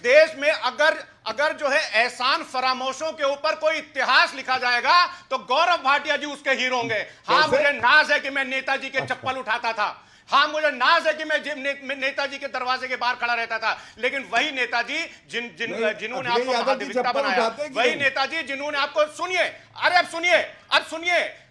देश में अगर जो है एहसान फरामोशों के ऊपर कोई इतिहास लिखा जाएगा तो गौरव भाटिया जी उसके हीरो होंगे। हाँ, मुझे नाज है कि मैं नेताजी के चप्पल उठाता था, हाँ मुझे नाज है कि मैं नेताजी के दरवाजे के बाहर खड़ा रहता था, लेकिन वही नेताजी जिन्होंने आपको महाधिवक्ता बनाया, वही नेताजी जिन्होंने आपको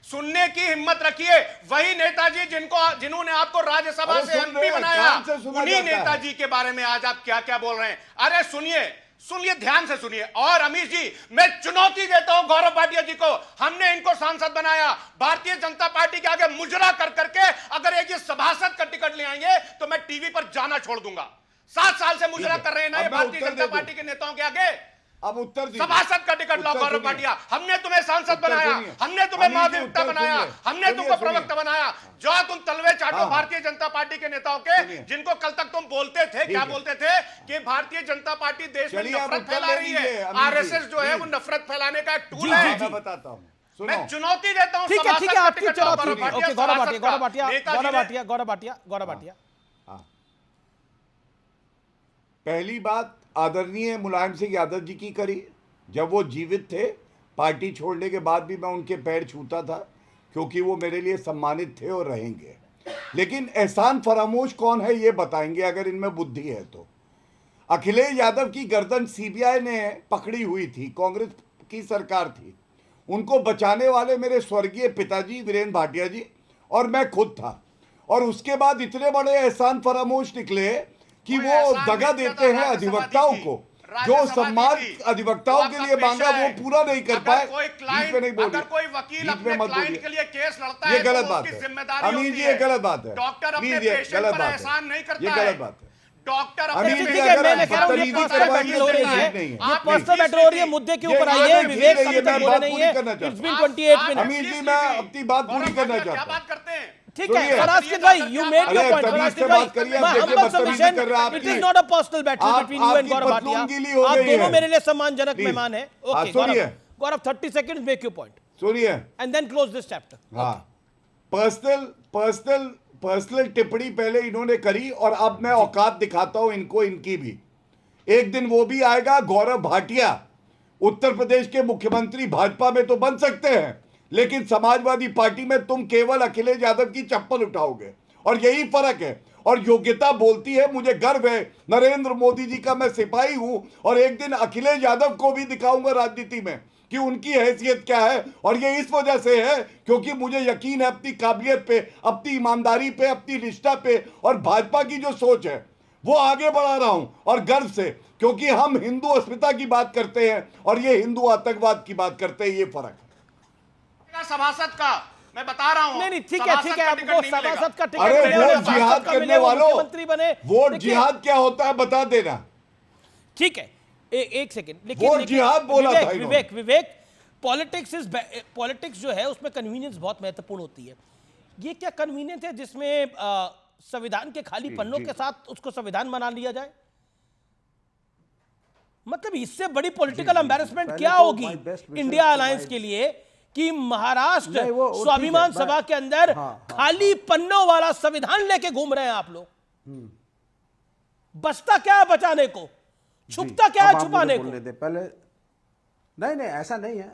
सुनने की हिम्मत रखिए, वही नेताजी जिन्होंने आपको राज्यसभा से एमपी बनाया, उन्हीं नेताजी के बारे में आज आप क्या क्या बोल रहे हैं। अरे सुनिए, ध्यान से सुनिए। और अमीश जी, मैं चुनौती देता हूं गौरव भाटिया जी को, हमने इनको सांसद बनाया, भारतीय जनता पार्टी के आगे मुजरा कर करके अगर एक ये सभासद का टिकट ले आएंगे तो मैं टीवी पर जाना छोड़ दूंगा। 7 साल से मुजरा कर रहे हैं ना ये भारतीय जनता पार्टी के नेताओं के आगे। अब उत्तर सभासद का टिकट लो गौरव भाटिया, हमने तुम्हें सांसद बनाया, हमने तुम्हें महाधिवक्ता बनाया, हमने तुमको प्रवक्ता बनाया। जो तुम तलवे चाटो भारतीय जनता पार्टी के नेताओं के, जिनको कल तक तुम बोलते थे, क्या बोलते थे कि भारतीय जनता पार्टी देश में नफरत फैला रही है, आरएसएस जो है वो नफरत फैलाने का एक टूल है। मैं बताता हूं, मैं चुनौती देता हूं। ठीक है, आपकी चुनौती। गौरव भाटिया। पहली बात आदरणीय मुलायम सिंह यादव जी की करी, जब वो जीवित थे, पार्टी छोड़ने के बाद भी मैं उनके पैर छूता था क्योंकि वो मेरे लिए सम्मानित थे और रहेंगे। लेकिन एहसान फरामोश कौन है ये बताएंगे अगर इनमें बुद्धि है तो। अखिलेश यादव की गर्दन सीबीआई ने पकड़ी हुई थी, कांग्रेस की सरकार थी, उनको बचाने वाले मेरे स्वर्गीय पिताजी वीरेंद्र भाटिया जी और मैं खुद था। और उसके बाद इतने बड़े एहसान फरामोश निकले कि वो दगा देते हैं अधिवक्ताओं को, जो सम्मान अधिवक्ताओं के लिए मांगा वो पूरा नहीं कर पाए। अगर कोई वकील अपने क्लाइंट के लिए केस लड़ता है, ये गलत बात है अमीर जी, ये गलत बात है। डॉक्टर अपने पेशेंट पर एहसान नहीं करता है, ये गलत बात है। डॉक्टर पर्सनल बैटल हो रही है, मुद्दे के ऊपर आइए। विवेक अभी तक बोले नहीं है। It's been 28 minutes। अमीर जी मैं अपनी बात पूरी करना चाहता हूं। क्या बात करते हैं? ठीक है Faraz Kidwai, you made your point। Faraz Kidwai, humble submission, it is not a personal battle between you and Gaurav Bhatia. आप दोनों मेरे लिए सम्मानजनक मेहमान हैं। Okay Gaurav, 30 seconds, make your point। सुनिए, and then close this chapter। हाँ, पर्सनल टिप्पणी पहले इन्होंने करी और अब मैं औकात दिखाता हूं इनको, इनकी भी। एक दिन वो भी आएगा, गौरव भाटिया उत्तर प्रदेश के मुख्यमंत्री भाजपा में तो बन सकते हैं, लेकिन समाजवादी पार्टी में तुम केवल अखिलेश यादव की चप्पल उठाओगे, और यही फर्क है। और योग्यता बोलती है, मुझे गर्व है नरेंद्र मोदी जी का मैं सिपाही हूं, और एक दिन अखिलेश यादव को भी दिखाऊंगा राजनीति में कि उनकी हैसियत क्या है। और ये इस वजह से है क्योंकि मुझे यकीन है अपनी काबिलियत पे, अपनी ईमानदारी पे, अपनी निष्ठा पे, और भाजपा की जो सोच है वो आगे बढ़ा रहा हूं, और गर्व से, क्योंकि हम हिंदू अस्मिता की बात करते हैं और ये हिंदू आतंकवाद की बात करते हैं। ये फर्क है सभासद का, मैं बता रहा हूं। नहीं ठीक है, आपको सभासद का टिकट अरे वोट जिहाद करने वालों, मुख्यमंत्री बने, वोट जिहाद क्या होता है बता देना। ठीक है, एक सेकंड, लेकिन जिहाद बोला था विवेक, पॉलिटिक्स जो है उसमें कन्वीनियंस बहुत महत्वपूर्ण होती है। ये क्या कन्वीनियंस है जिसमें संविधान के खाली पन्नों के साथ उसको संविधान बना लिया जाए? मतलब इससे बड़ी पॉलिटिकल एम्बैरेसमेंट क्या होगी इंडिया अलायंस के लिए कि महाराष्ट्र स्वाभिमान सभा के अंदर खाली पन्नों वाला संविधान लेके घूम रहे हैं आप लोग। बचता क्या है बचाने को, छुपता क्या है छुपाने को? पहले नहीं ऐसा नहीं है,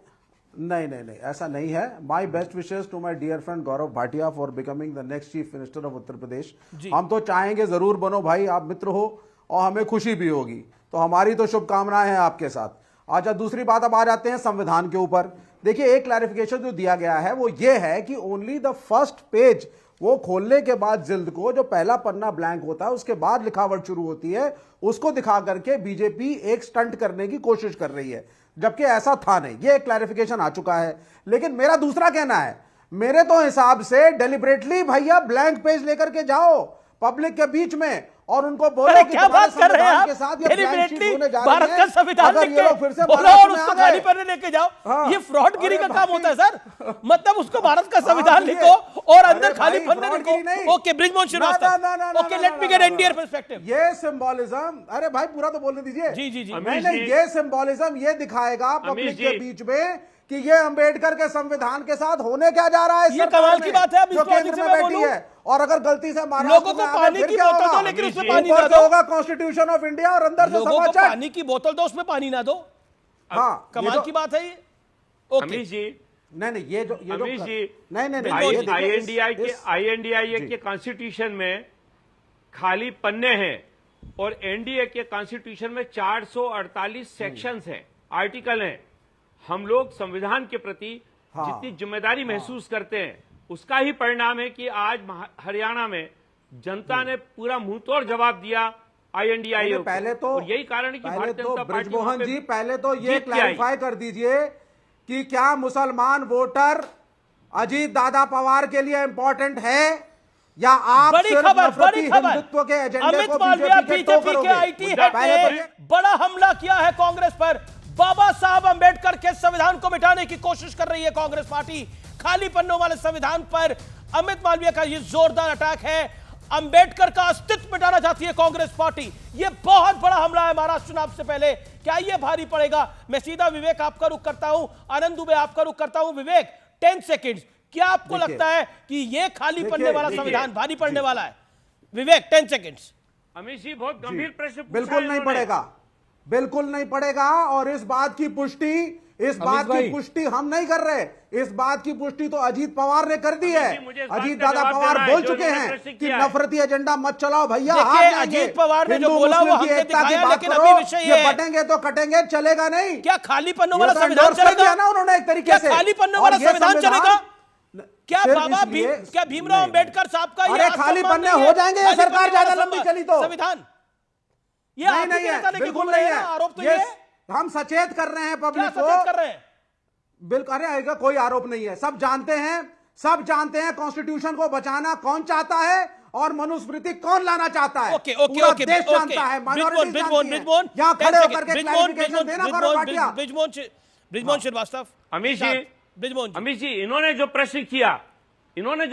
नहीं नहीं नहीं, ऐसा नहीं है। My best wishes to my dear friend Gaurav Bhatia for becoming the next chief minister of Uttar Pradesh. हम तो चाहेंगे जरूर बनो भाई, आप मित्र हो और हमें खुशी भी होगी, तो हमारी तो शुभकामनाएं हैं आपके साथ। अच्छा, दूसरी बात, अब आ जाते हैं संविधान के ऊपर। देखिए, एक क्लैरिफिकेशन जो दिया गया है वो ये है कि ओनली द फर्स्ट पेज, वो खोलने के बाद जिल्द को जो पहला पन्ना ब्लैंक होता है उसके बाद लिखावट शुरू होती है, उसको दिखा करके बीजेपी एक स्टंट करने की कोशिश कर रही है, जबकि ऐसा था नहीं। ये एक क्लैरिफिकेशन आ चुका है। लेकिन मेरा दूसरा कहना है, मेरे तो हिसाब से डेलिबरेटली भैया ब्लैंक पेज लेकर के जाओ पब्लिक के बीच में और उनको बोलो कि क्या बात कर रहे हैं आप? के साथ ये ब्लैंक शीट होने जा रही है। भारत का संविधान लिख के बोलो और उसको खाली पन्ने लेके जाओ। हाँ। ये फ्रॉडगिरी का काम होता है सर। मतलब उसको भारत का संविधान लिखो और अंदर खाली पन्ने लिखो। Okay, Brijmohan Srivastava, okay, let me get Indian perspective. ये सिंबोलिज्म, अरे भाई पूरा तो बोलने दीजिए। जी जी जी, नहीं, ये सिंबोलिज्म ये दिखाएगा पब्लिक के बीच में कि ये अंबेडकर के संविधान के साथ होने क्या जा रहा है। ये कमाल की बात है। अब जो केंद्र में बैठी है, और अगर गलती से लोगों को पानी की बोतल दो, लेकिन उसमें पानी ना दो। होगा कॉन्स्टिट्यूशन ऑफ इंडिया और अंदर से समाचार, पानी की बोतल दो, उसमें पानी ना दो। हाँ, कमाल की बात है ये। अमीश जी, नहीं, ये जो अमीश जी, नहीं, INDIA के कॉन्स्टिट्यूशन में खाली पन्ने हैं और एनडीए के कॉन्स्टिट्यूशन में 448 सेक्शंस हैं, आर्टिकल हैं। हम लोग संविधान के प्रति जितनी जिम्मेदारी महसूस करते हैं, उसका ही परिणाम है कि आज हरियाणा में जनता ने पूरा मुंहतोड़ जवाब दिया INDIA को। पहले तो और यही कारण है कि भारतीय जनता पार्टी ब्रिजमोहन जी, पहले तो ये क्लैरिफाई कर दीजिए कि क्या मुसलमान वोटर अजीत दादा पवार के लिए इंपॉर्टेंट है या आप बड़ी खबर हिंदुत्व के एजेंडे अमित को मालविया बीजेपी के IT हेड ने बड़ा हमला किया है कांग्रेस पर। बाबा साहब अंबेडकर के संविधान को मिटाने की कोशिश कर रही है कांग्रेस पार्टी। खाली पन्नों वाले संविधान पर अमित मालविया का यह जोरदार अटैक है। अंबेडकर का अस्तित्व मिटाना चाहती है कांग्रेस पार्टी। यह बहुत बड़ा हमला है महाराष्ट्र चुनाव से पहले। क्या यह भारी पड़ेगा? मैं सीधा विवेक आपका रुख करता हूं, आनंद दुबे आपका रुख करता हूं। विवेक, 10 सेकेंड, क्या आपको लगता है कि यह खाली पन्ने वाला संविधान भारी पड़ने वाला है? विवेक, 10 सेकेंड। अमित जी, बहुत गंभीर प्रश्न बिल्कुल नहीं पड़ेगा, बिल्कुल नहीं पड़ेगा। और इस बात की पुष्टि हम नहीं कर रहे, इस बात की पुष्टि तो अजीत पवार ने कर दी है। अजीत दादा पवार बोल चुके हैं कि नफरती एजेंडा मत चलाओ भैया। अजीत पवार ने जो बोला वो हमने दिखाया, लेकिन अभी विषय ये है, बटेंगे तो कटेंगे, चलेगा नहीं। क्या खाली पन्नों वाला संविधान चलेगा ना उन्होंने एक तरीके से? खाली पन्नों वाला संविधान चलेगा क्या? क्या भीमराव अंबेडकर साहब का ये खाली पन्ने हो जाएंगे या सरकार ज्यादा लंबी चली तो? संविधान ये नहीं है, बिल्कुल नहीं है। आरोप तो ये हम सचेत कर रहे हैं पब्लिक को। सचेत कर रहे हैं? बिल्कुल, अरे कोई आरोप नहीं है। सब जानते हैं कॉन्स्टिट्यूशन को बचाना कौन चाहता है और मनुस्मृति कौन लाना चाहता है। पूरा देश जानता है, माइनॉरिटी यहाँ खड़े होकर के क्लैरिफिकेशन देना गौरव भाटिया। ब्रिजमोहन श्रीवास्तव। अमीश जी, इन्होंने जो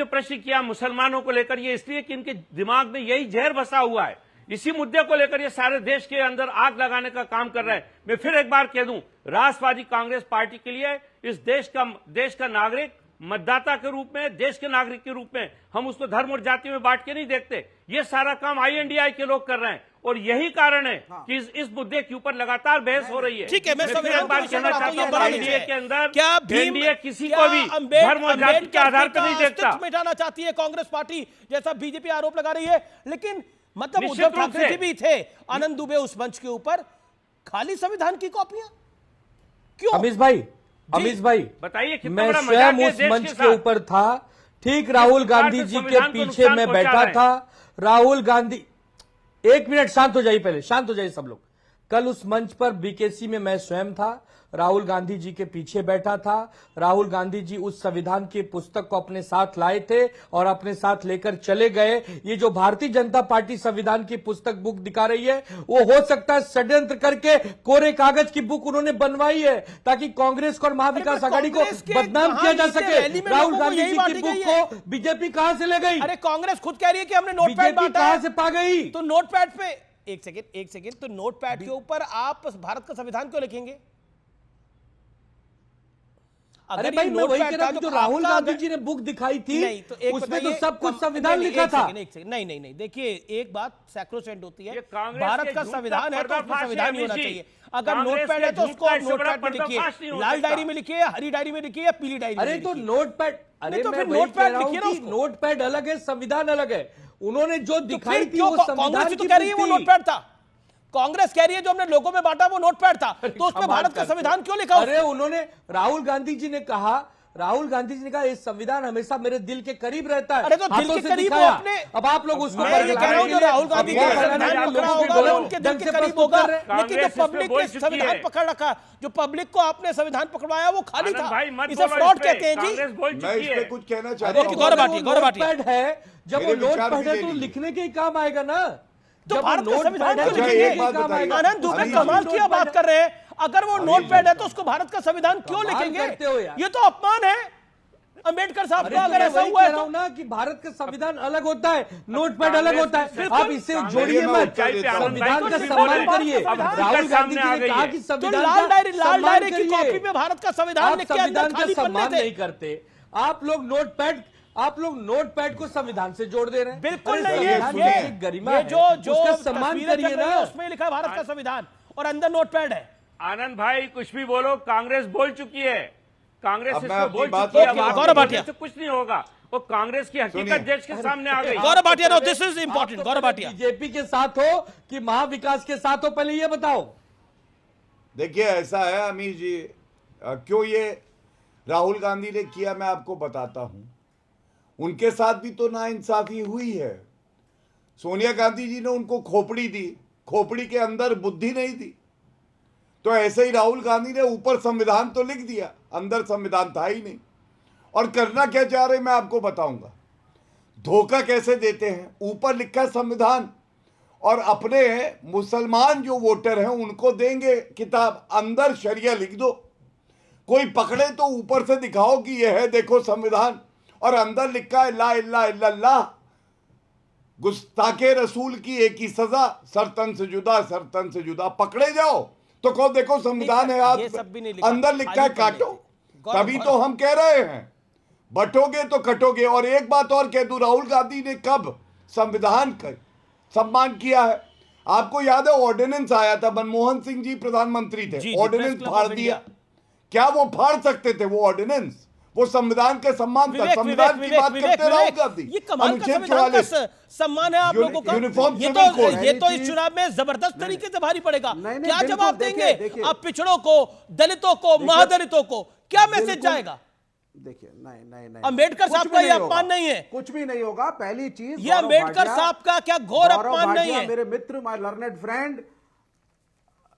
प्रश्न किया मुसलमानों को लेकर, ये इसलिए कि इनके दिमाग में यही जहर बसा हुआ है। इसी मुद्दे को लेकर ये सारे देश के अंदर आग लगाने का काम कर रहे हैं। मैं फिर एक बार कह दूं, राष्ट्रवादी कांग्रेस पार्टी के लिए इस देश का नागरिक, मतदाता के रूप में, देश के नागरिक के रूप में हम उसको धर्म और जाति में बांट के नहीं देखते। ये सारा काम INDIA के लोग कर रहे हैं और यही कारण है कि इस मुद्दे के ऊपर लगातार बहस हो रही है। ठीक है, मैं संविधान बात कहना चाहता हूँ, एनडीए के अंदर क्या एनडीए किसी को भी धर्म और जाति के आधार पर नहीं देखता। मिटाना चाहती है कांग्रेस पार्टी, जैसा बीजेपी आरोप लगा रही है। लेकिन मतलब उद्धव ठाकरे जी भी थे, आनंद दुबे उस मंच के ऊपर। खाली संविधान की कॉपियां क्यों? अमीश भाई बताइए, मैं स्वयं उस मंच के ऊपर था। ठीक राहुल गांधी जी के पीछे मैं बैठा था। राहुल गांधी, 1 मिनट शांत हो जाइए, पहले शांत हो जाइए सब लोग। कल उस मंच पर BKC में मैं स्वयं था, राहुल गांधी जी के पीछे बैठा था। राहुल गांधी जी उस संविधान की पुस्तक को अपने साथ लाए थे और अपने साथ लेकर चले गए। ये जो भारतीय जनता पार्टी संविधान की पुस्तक बुक दिखा रही है, वो हो सकता है षड्यंत्र करके कोरे कागज की बुक उन्होंने बनवाई है ताकि कांग्रेस को और महाविकास आघाड़ी को बदनाम किया जा सके। राहुल गांधी जी की बुक को बीजेपी कहां से ले गई? अरे कांग्रेस खुद कह रही है कि हमने नोटपैड बांटा है। कहां से पा गई? तो नोटपैड पे एक सेकेंड, तो नोटपैड के ऊपर आप भारत का संविधान क्यों लिखेंगे? अरे भाई मैं वही कह रहा हूं, जो राहुल गांधी जी ने बुक दिखाई थी उसमें तो सब कुछ संविधान लिखा था। नहीं नहीं नहीं, देखिए एक बात सैक्रोसेंट होती है, भारत का संविधान है तो उसमें संविधान ही होना चाहिए। अगर नोटपैड है तो उसको आप नोटपैड में लिखिए, लाल डायरी में लिखिए, हरी डायरी में लिखिए या पीली डायरी में। अरे तो नोटपैड, अरे तो मैं फिर वही कह रहा हूं लिखिए कि नोटपैड अलग है, संविधान अलग है। उन्होंने जो दिखाई थी वो कांग्रेस संविधान तो कह रही है वो नोटपैड था। कांग्रेस कह रही है जो हमने लोगों में बांटा वो नोटपैड था, तो उसमें भारत का संविधान क्यों लिखा? अरे उन्होंने, राहुल गांधी जी ने कहा ये संविधान हमेशा मेरे दिल के करीब रहता है। अरे तो दिल के करीब वो अपने, अब आप लोग उसको, मैं ये कह रहा हूं जो राहुल गांधी का संविधान पकड़ा होगा वो उनके दिल के करीब होगा, लेकिन जो पब्लिक ने संविधान पकड़ रखा, जो पब्लिक को आपने संविधान पकड़वाया वो खाली था, इसे फ्रॉड कहते हैं जी। मैं इसमें कुछ कहना चाहता हूं। गौरव भाटिया है, जब वो नोटपैड है तो लिखने के ही काम आएगा ना। तो भारत का संविधान क्यों लिखेंगे? आनंद दुबे कमाल की बात कर रहे हैं, अगर वो नोटपैड है तो उसको भारत का संविधान क्यों लिखेंगे? ये तो अपमान है अंबेडकर साहब का। अगर ऐसा हुआ है तो ना कि भारत का संविधान अलग होता है, नोटपैड अलग होता है, आप इसे जोड़िए मत, संविधान का सम्मान करिए। राहुल गांधी जी ने कहा कि संविधान लाल डायरी की कॉपी में भारत का संविधान लिख के अंदर खाली पन्ने सम्मान थे। नहीं करते आप लोग नोटपैड को संविधान से जोड़ दे रहे हैं। बिल्कुल नहीं है, गरिमा है, जो सम्मान करिए ना, उसमें लिखा है भारत का संविधान और अंदर नोटपैड है। आनंद भाई कुछ भी बोलो, कांग्रेस बोल चुकी है, कांग्रेस इसमें बोल बात चुकी है, गौरव भाटिया से कुछ नहीं होगा, वो कांग्रेस की हकीकत देश के सामने आ गई। Gaurav Bhatia, no this is important. Gaurav Bhatia, BJP के साथ हो कि महाविकास के साथ हो, पहले ये बताओ। देखिए ऐसा है अमीर जी, क्यों ये राहुल गांधी ने किया मैं आपको बताता हूं। उनके साथ भी तो नाइंसाफी हुई है। सोनिया गांधी जी ने उनको खोपड़ी दी, खोपड़ी के अंदर बुद्धि नहीं दी। तो ऐसे ही राहुल गांधी ने ऊपर संविधान तो लिख दिया, अंदर संविधान था ही नहीं। और करना क्या चाह रहे मैं आपको बताऊंगा। धोखा कैसे देते हैं, ऊपर लिखा संविधान और अपने मुसलमान जो वोटर हैं उनको देंगे किताब, अंदर शरिया लिख दो। कोई पकड़े तो ऊपर से दिखाओ कि यह है देखो संविधान, और अंदर लिखा है ला इल्ला इल्लल्लाह, गुस्ताखे रसूल की एक ही सजा, सरतन से जुदा, सरतन से जुदा। पकड़े जाओ तो कहो देखो संविधान है, आप अंदर लिखा है काटो। तभी तो हम कह रहे हैं बटोगे तो कटोगे। और एक बात और कह दूं, राहुल गांधी ने कब संविधान का सम्मान किया है? आपको याद है ऑर्डिनेंस आया था, मनमोहन सिंह जी प्रधानमंत्री थे, ऑर्डिनेंस फाड़ दिया। क्या वो फाड़ सकते थे वो ऑर्डिनेंस? वो संविधान के सम्मान था। संविधान की बात करते राहुल गांधी, ये कमाल का संविधान का सम्मान है आप लोगों का। ये तो इस चुनाव में जबरदस्त तरीके से भारी पड़ेगा। क्या जवाब देंगे आप पिछड़ों को, दलितों को, महादलितों को? क्या मैसेज जाएगा? देखिए नहीं अंबेडकर साहब का ये अपमान नहीं है, कुछ भी नहीं होगा। पहली चीज, ये अंबेडकर साहब का क्या घोर अपमान नहीं है? मेरे मित्र, माय लर्नेड फ्रेंड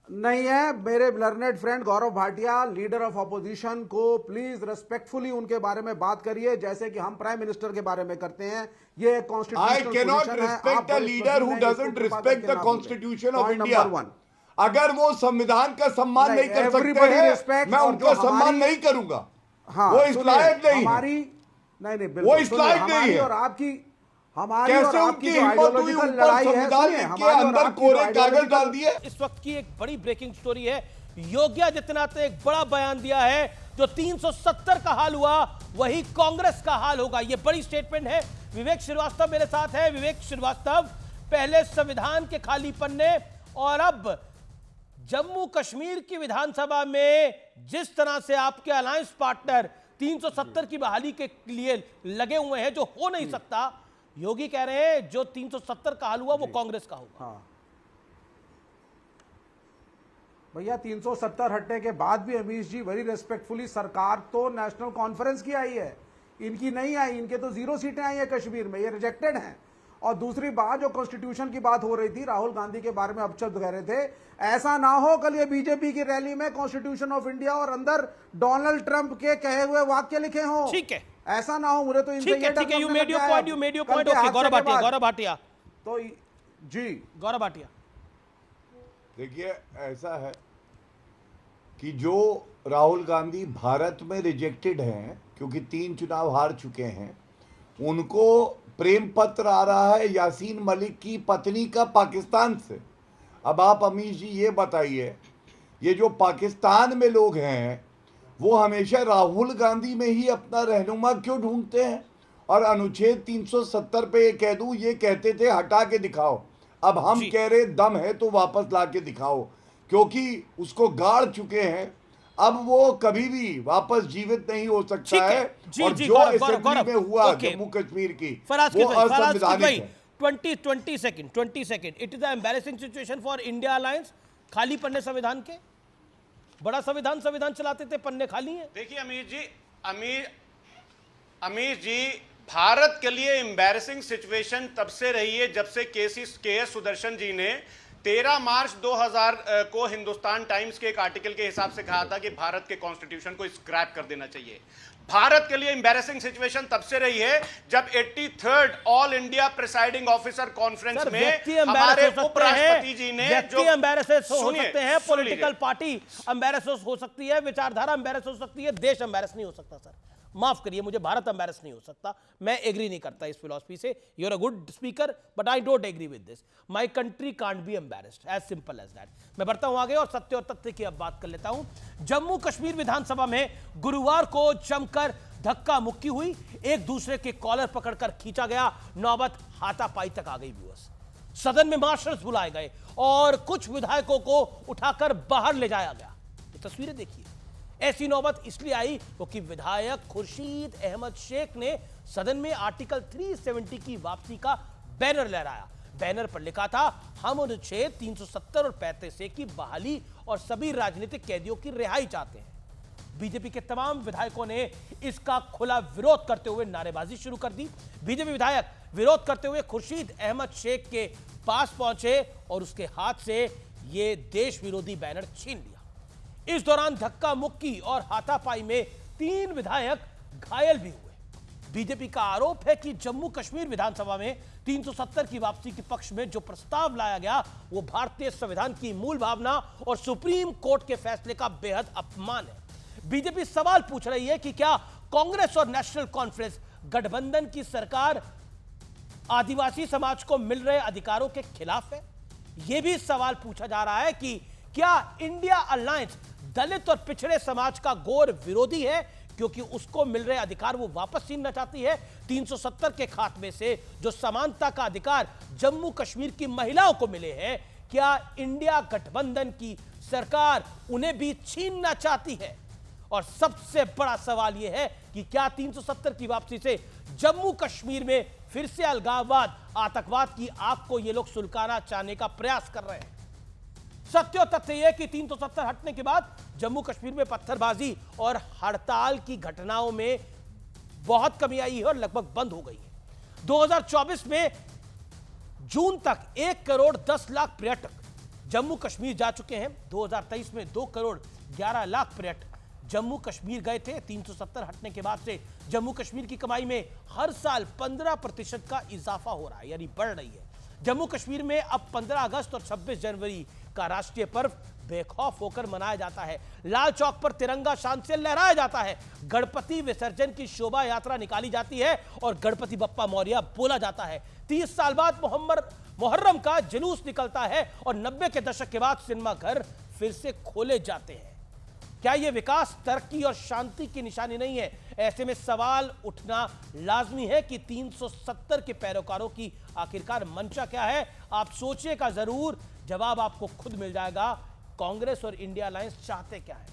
नहीं है, मेरे learned friend Gaurav Bhatia, leader of opposition को प्लीज रेस्पेक्टफुली उनके बारे में बात करिए, जैसे कि हम प्राइम मिनिस्टर के बारे में करते हैं। ये constitutional I cannot respect a leader who doesn't respect the Constitution of India. अगर वो संविधान का सम्मान नहीं कर सकते हैं, मैं उनका सम्मान नहीं करूंगा। हाँ, वो इस लायक नहीं हमारी नहीं वो इस लायक नहीं है। और आपकी कैसे उनकी हिम्मत हुई ऊपर संविधान लिख के अंदर कोरे कागज डाल दिए? इस वक्त की एक बड़ी ब्रेकिंग स्टोरी है। योगी आदित्यनाथ ने एक बड़ा बयान दिया है, जो 370 का हाल हुआ वही कांग्रेस का हाल होगा। यह बड़ी स्टेटमेंट है। विवेक श्रीवास्तव मेरे साथ है। विवेक श्रीवास्तव, पहले संविधान के खाली पन्ने और अब जम्मू कश्मीर की विधानसभा में जिस तरह से आपके अलायंस पार्टनर 370 की बहाली के लिए लगे हुए हैं, जो हो नहीं सकता। योगी कह रहे हैं जो 370 का हाल हुआ वो कांग्रेस का होगा। हाँ भैया, 370 हटने के बाद भी अमीश जी वेरी रेस्पेक्टफुली, सरकार तो नेशनल कॉन्फ्रेंस की आई है, इनकी नहीं आई। इनके तो 0 सीटें आई है कश्मीर में, ये रिजेक्टेड हैं। और दूसरी बात, जो कॉन्स्टिट्यूशन की बात हो रही थी, राहुल गांधी के बारे में अपशब्द कह रहे थे, ऐसा ना हो कल ये बीजेपी की रैली में कॉन्स्टिट्यूशन ऑफ इंडिया और अंदर डोनाल्ड ट्रंप के कहे हुए वाक्य लिखे हों। ठीक है, ऐसा ना हो। मुझे तो ठीक है, you made your point. Okay, Gaurav Bhatia तो जी, गौरव भाटिया, देखिए ऐसा है कि जो राहुल गांधी भारत में रिजेक्टेड हैं क्योंकि 3 चुनाव हार चुके हैं, उनको प्रेम पत्र आ रहा है यासीन मलिक की पत्नी का पाकिस्तान से। अब आप अमीश जी ये बताइए, ये जो पाकिस्तान में लोग हैं वो हमेशा राहुल गांधी में ही अपना रहनुमा क्यों ढूंढते हैं? और अनुच्छेद 370 पे कह दूं, ये कहते थे हटा के दिखाओ, अब हम कह रहे दम है तो वापस ला के दिखाओ, क्योंकि उसको गाड़ चुके हैं। अब वो कभी भी वापस जीवित नहीं हो सकता है। और जो असेंबली में हुआ जम्मू कश्मीर की, वो असंवैधानिक है। 20 second. It is embarrassing situation for India alliance. खाली पन्ने संविधान के, बड़ा संविधान चलाते थे, पन्ने खाली हैं। देखिए अमीर जी, भारत के लिए एम्बैरेसिंग सिचुएशन तब से रही है जब से के.एस. सुदर्शन जी ने 13 मार्च 2000 को हिंदुस्तान टाइम्स के एक आर्टिकल के हिसाब से कहा था कि भारत के कॉन्स्टिट्यूशन को स्क्रैप कर देना चाहिए। भारत के लिए एम्बैरेसिंग सिचुएशन तब से रही है जब 83rd all India presiding officer conference में हमारे उपराष्ट्रपति जी ने जो एम्बैरेसेस हो सकते हैं, पॉलिटिकल पार्टी एम्बैरेस हो सकती है, विचारधारा एम्बैरेस हो सकती है, देश एम्बैरेस नहीं हो सकता। सर माफ करिए, मुझे भारत एम्बैरेस नहीं हो सकता। मैं एग्री नहीं करता इस फिलॉसफी से। You are a good speaker but I don't agree with this. My country can't be embarrassed, as simple as that. मैं बढ़ता हूं आगे और सत्य और तथ्य की अब बात कर लेता हूं। जम्मू कश्मीर विधानसभा में गुरुवार को जमकर धक्का मुक्की हुई, एक दूसरे के कॉलर पकड़कर खींचा गया, नौबत हाथापाई तक आ गई। व्यूअर्स, सदन में मार्शल्स बुलाए गए और कुछ विधायकों को उठाकर बाहर ले जाया गया। ये तस्वीरें देखिए। ऐसी नौबत इसलिए आई क्योंकि विधायक खुर्शीद अहमद शेख ने सदन में आर्टिकल 370 की वापसी का बैनर लहराया। बैनर पर लिखा था, हम अनुच्छेद 370 और 35A की बहाली और सभी राजनीतिक कैदियों की रिहाई चाहते हैं। बीजेपी के तमाम विधायकों ने इसका खुला विरोध करते हुए नारेबाजी शुरू कर दी। बीजेपी विधायक विरोध करते हुए खुर्शीद अहमद शेख के पास पहुंचे और उसके हाथ से यह देश विरोधी बैनर छीन लिया। इस दौरान धक्का मुक्की और हाथापाई में 3 विधायक घायल भी हुए। बीजेपी का आरोप है कि जम्मू कश्मीर विधानसभा में 370 की वापसी के पक्ष में जो प्रस्ताव लाया गया वो भारतीय संविधान की मूल भावना और सुप्रीम कोर्ट के फैसले का बेहद अपमान है। बीजेपी सवाल पूछ रही है कि क्या कांग्रेस और नेशनल कॉन्फ्रेंस गठबंधन की सरकार आदिवासी समाज को मिल रहे अधिकारों के खिलाफ है। यह भी सवाल पूछा जा रहा है कि क्या इंडिया अलायंस दलित और पिछड़े समाज का घोर विरोधी है, क्योंकि उसको मिल रहे अधिकार वो वापस छीनना चाहती है। 370 के खात्मे से जो समानता का अधिकार जम्मू कश्मीर की महिलाओं को मिले हैं, क्या इंडिया गठबंधन की सरकार उन्हें भी छीनना चाहती है? और सबसे बड़ा सवाल यह है कि क्या 370 की वापसी से जम्मू कश्मीर में फिर से अलगाववाद, आतंकवाद की आग को ये लोग सुलगाना चाहने का प्रयास कर रहे हैं? सत्य और तथ्य यह कि 370 हटने के बाद जम्मू कश्मीर में पत्थरबाजी और हड़ताल की घटनाओं में बहुत कमी आई है और लगभग बंद हो गई है। 2024 में जून तक 1 करोड़ 10 लाख पर्यटक जम्मू कश्मीर जा चुके हैं। 2023 में 2 करोड़ 11 लाख पर्यटक जम्मू कश्मीर गए थे। 370 हटने के बाद से जम्मू कश्मीर की कमाई में हर साल 15% का इजाफा हो रहा है, यानी बढ़ रही है। जम्मू कश्मीर में अब 15 अगस्त और 26 जनवरी का राष्ट्रीय पर्व बेखौफ होकर मनाया जाता है। लाल चौक पर तिरंगा शान से लहराया जाता है। गणपति विसर्जन की शोभा यात्रा निकाली जाती है और गणपति बप्पा मौर्य बोला जाता है। 30 साल बाद मुहर्रम का जुलूस निकलता है और 90 के दशक के बाद सिनेमा घर फिर से खोले जाते हैं। क्या यह विकास, तरक्की और शांति की निशानी नहीं है? ऐसे में सवाल उठना लाजमी है कि 370 के पैरोकारों की आखिरकार मंशा क्या है? आप सोचिएगा जरूर, जवाब आपको खुद मिल जाएगा। कांग्रेस और इंडिया अलायंस चाहते क्या है?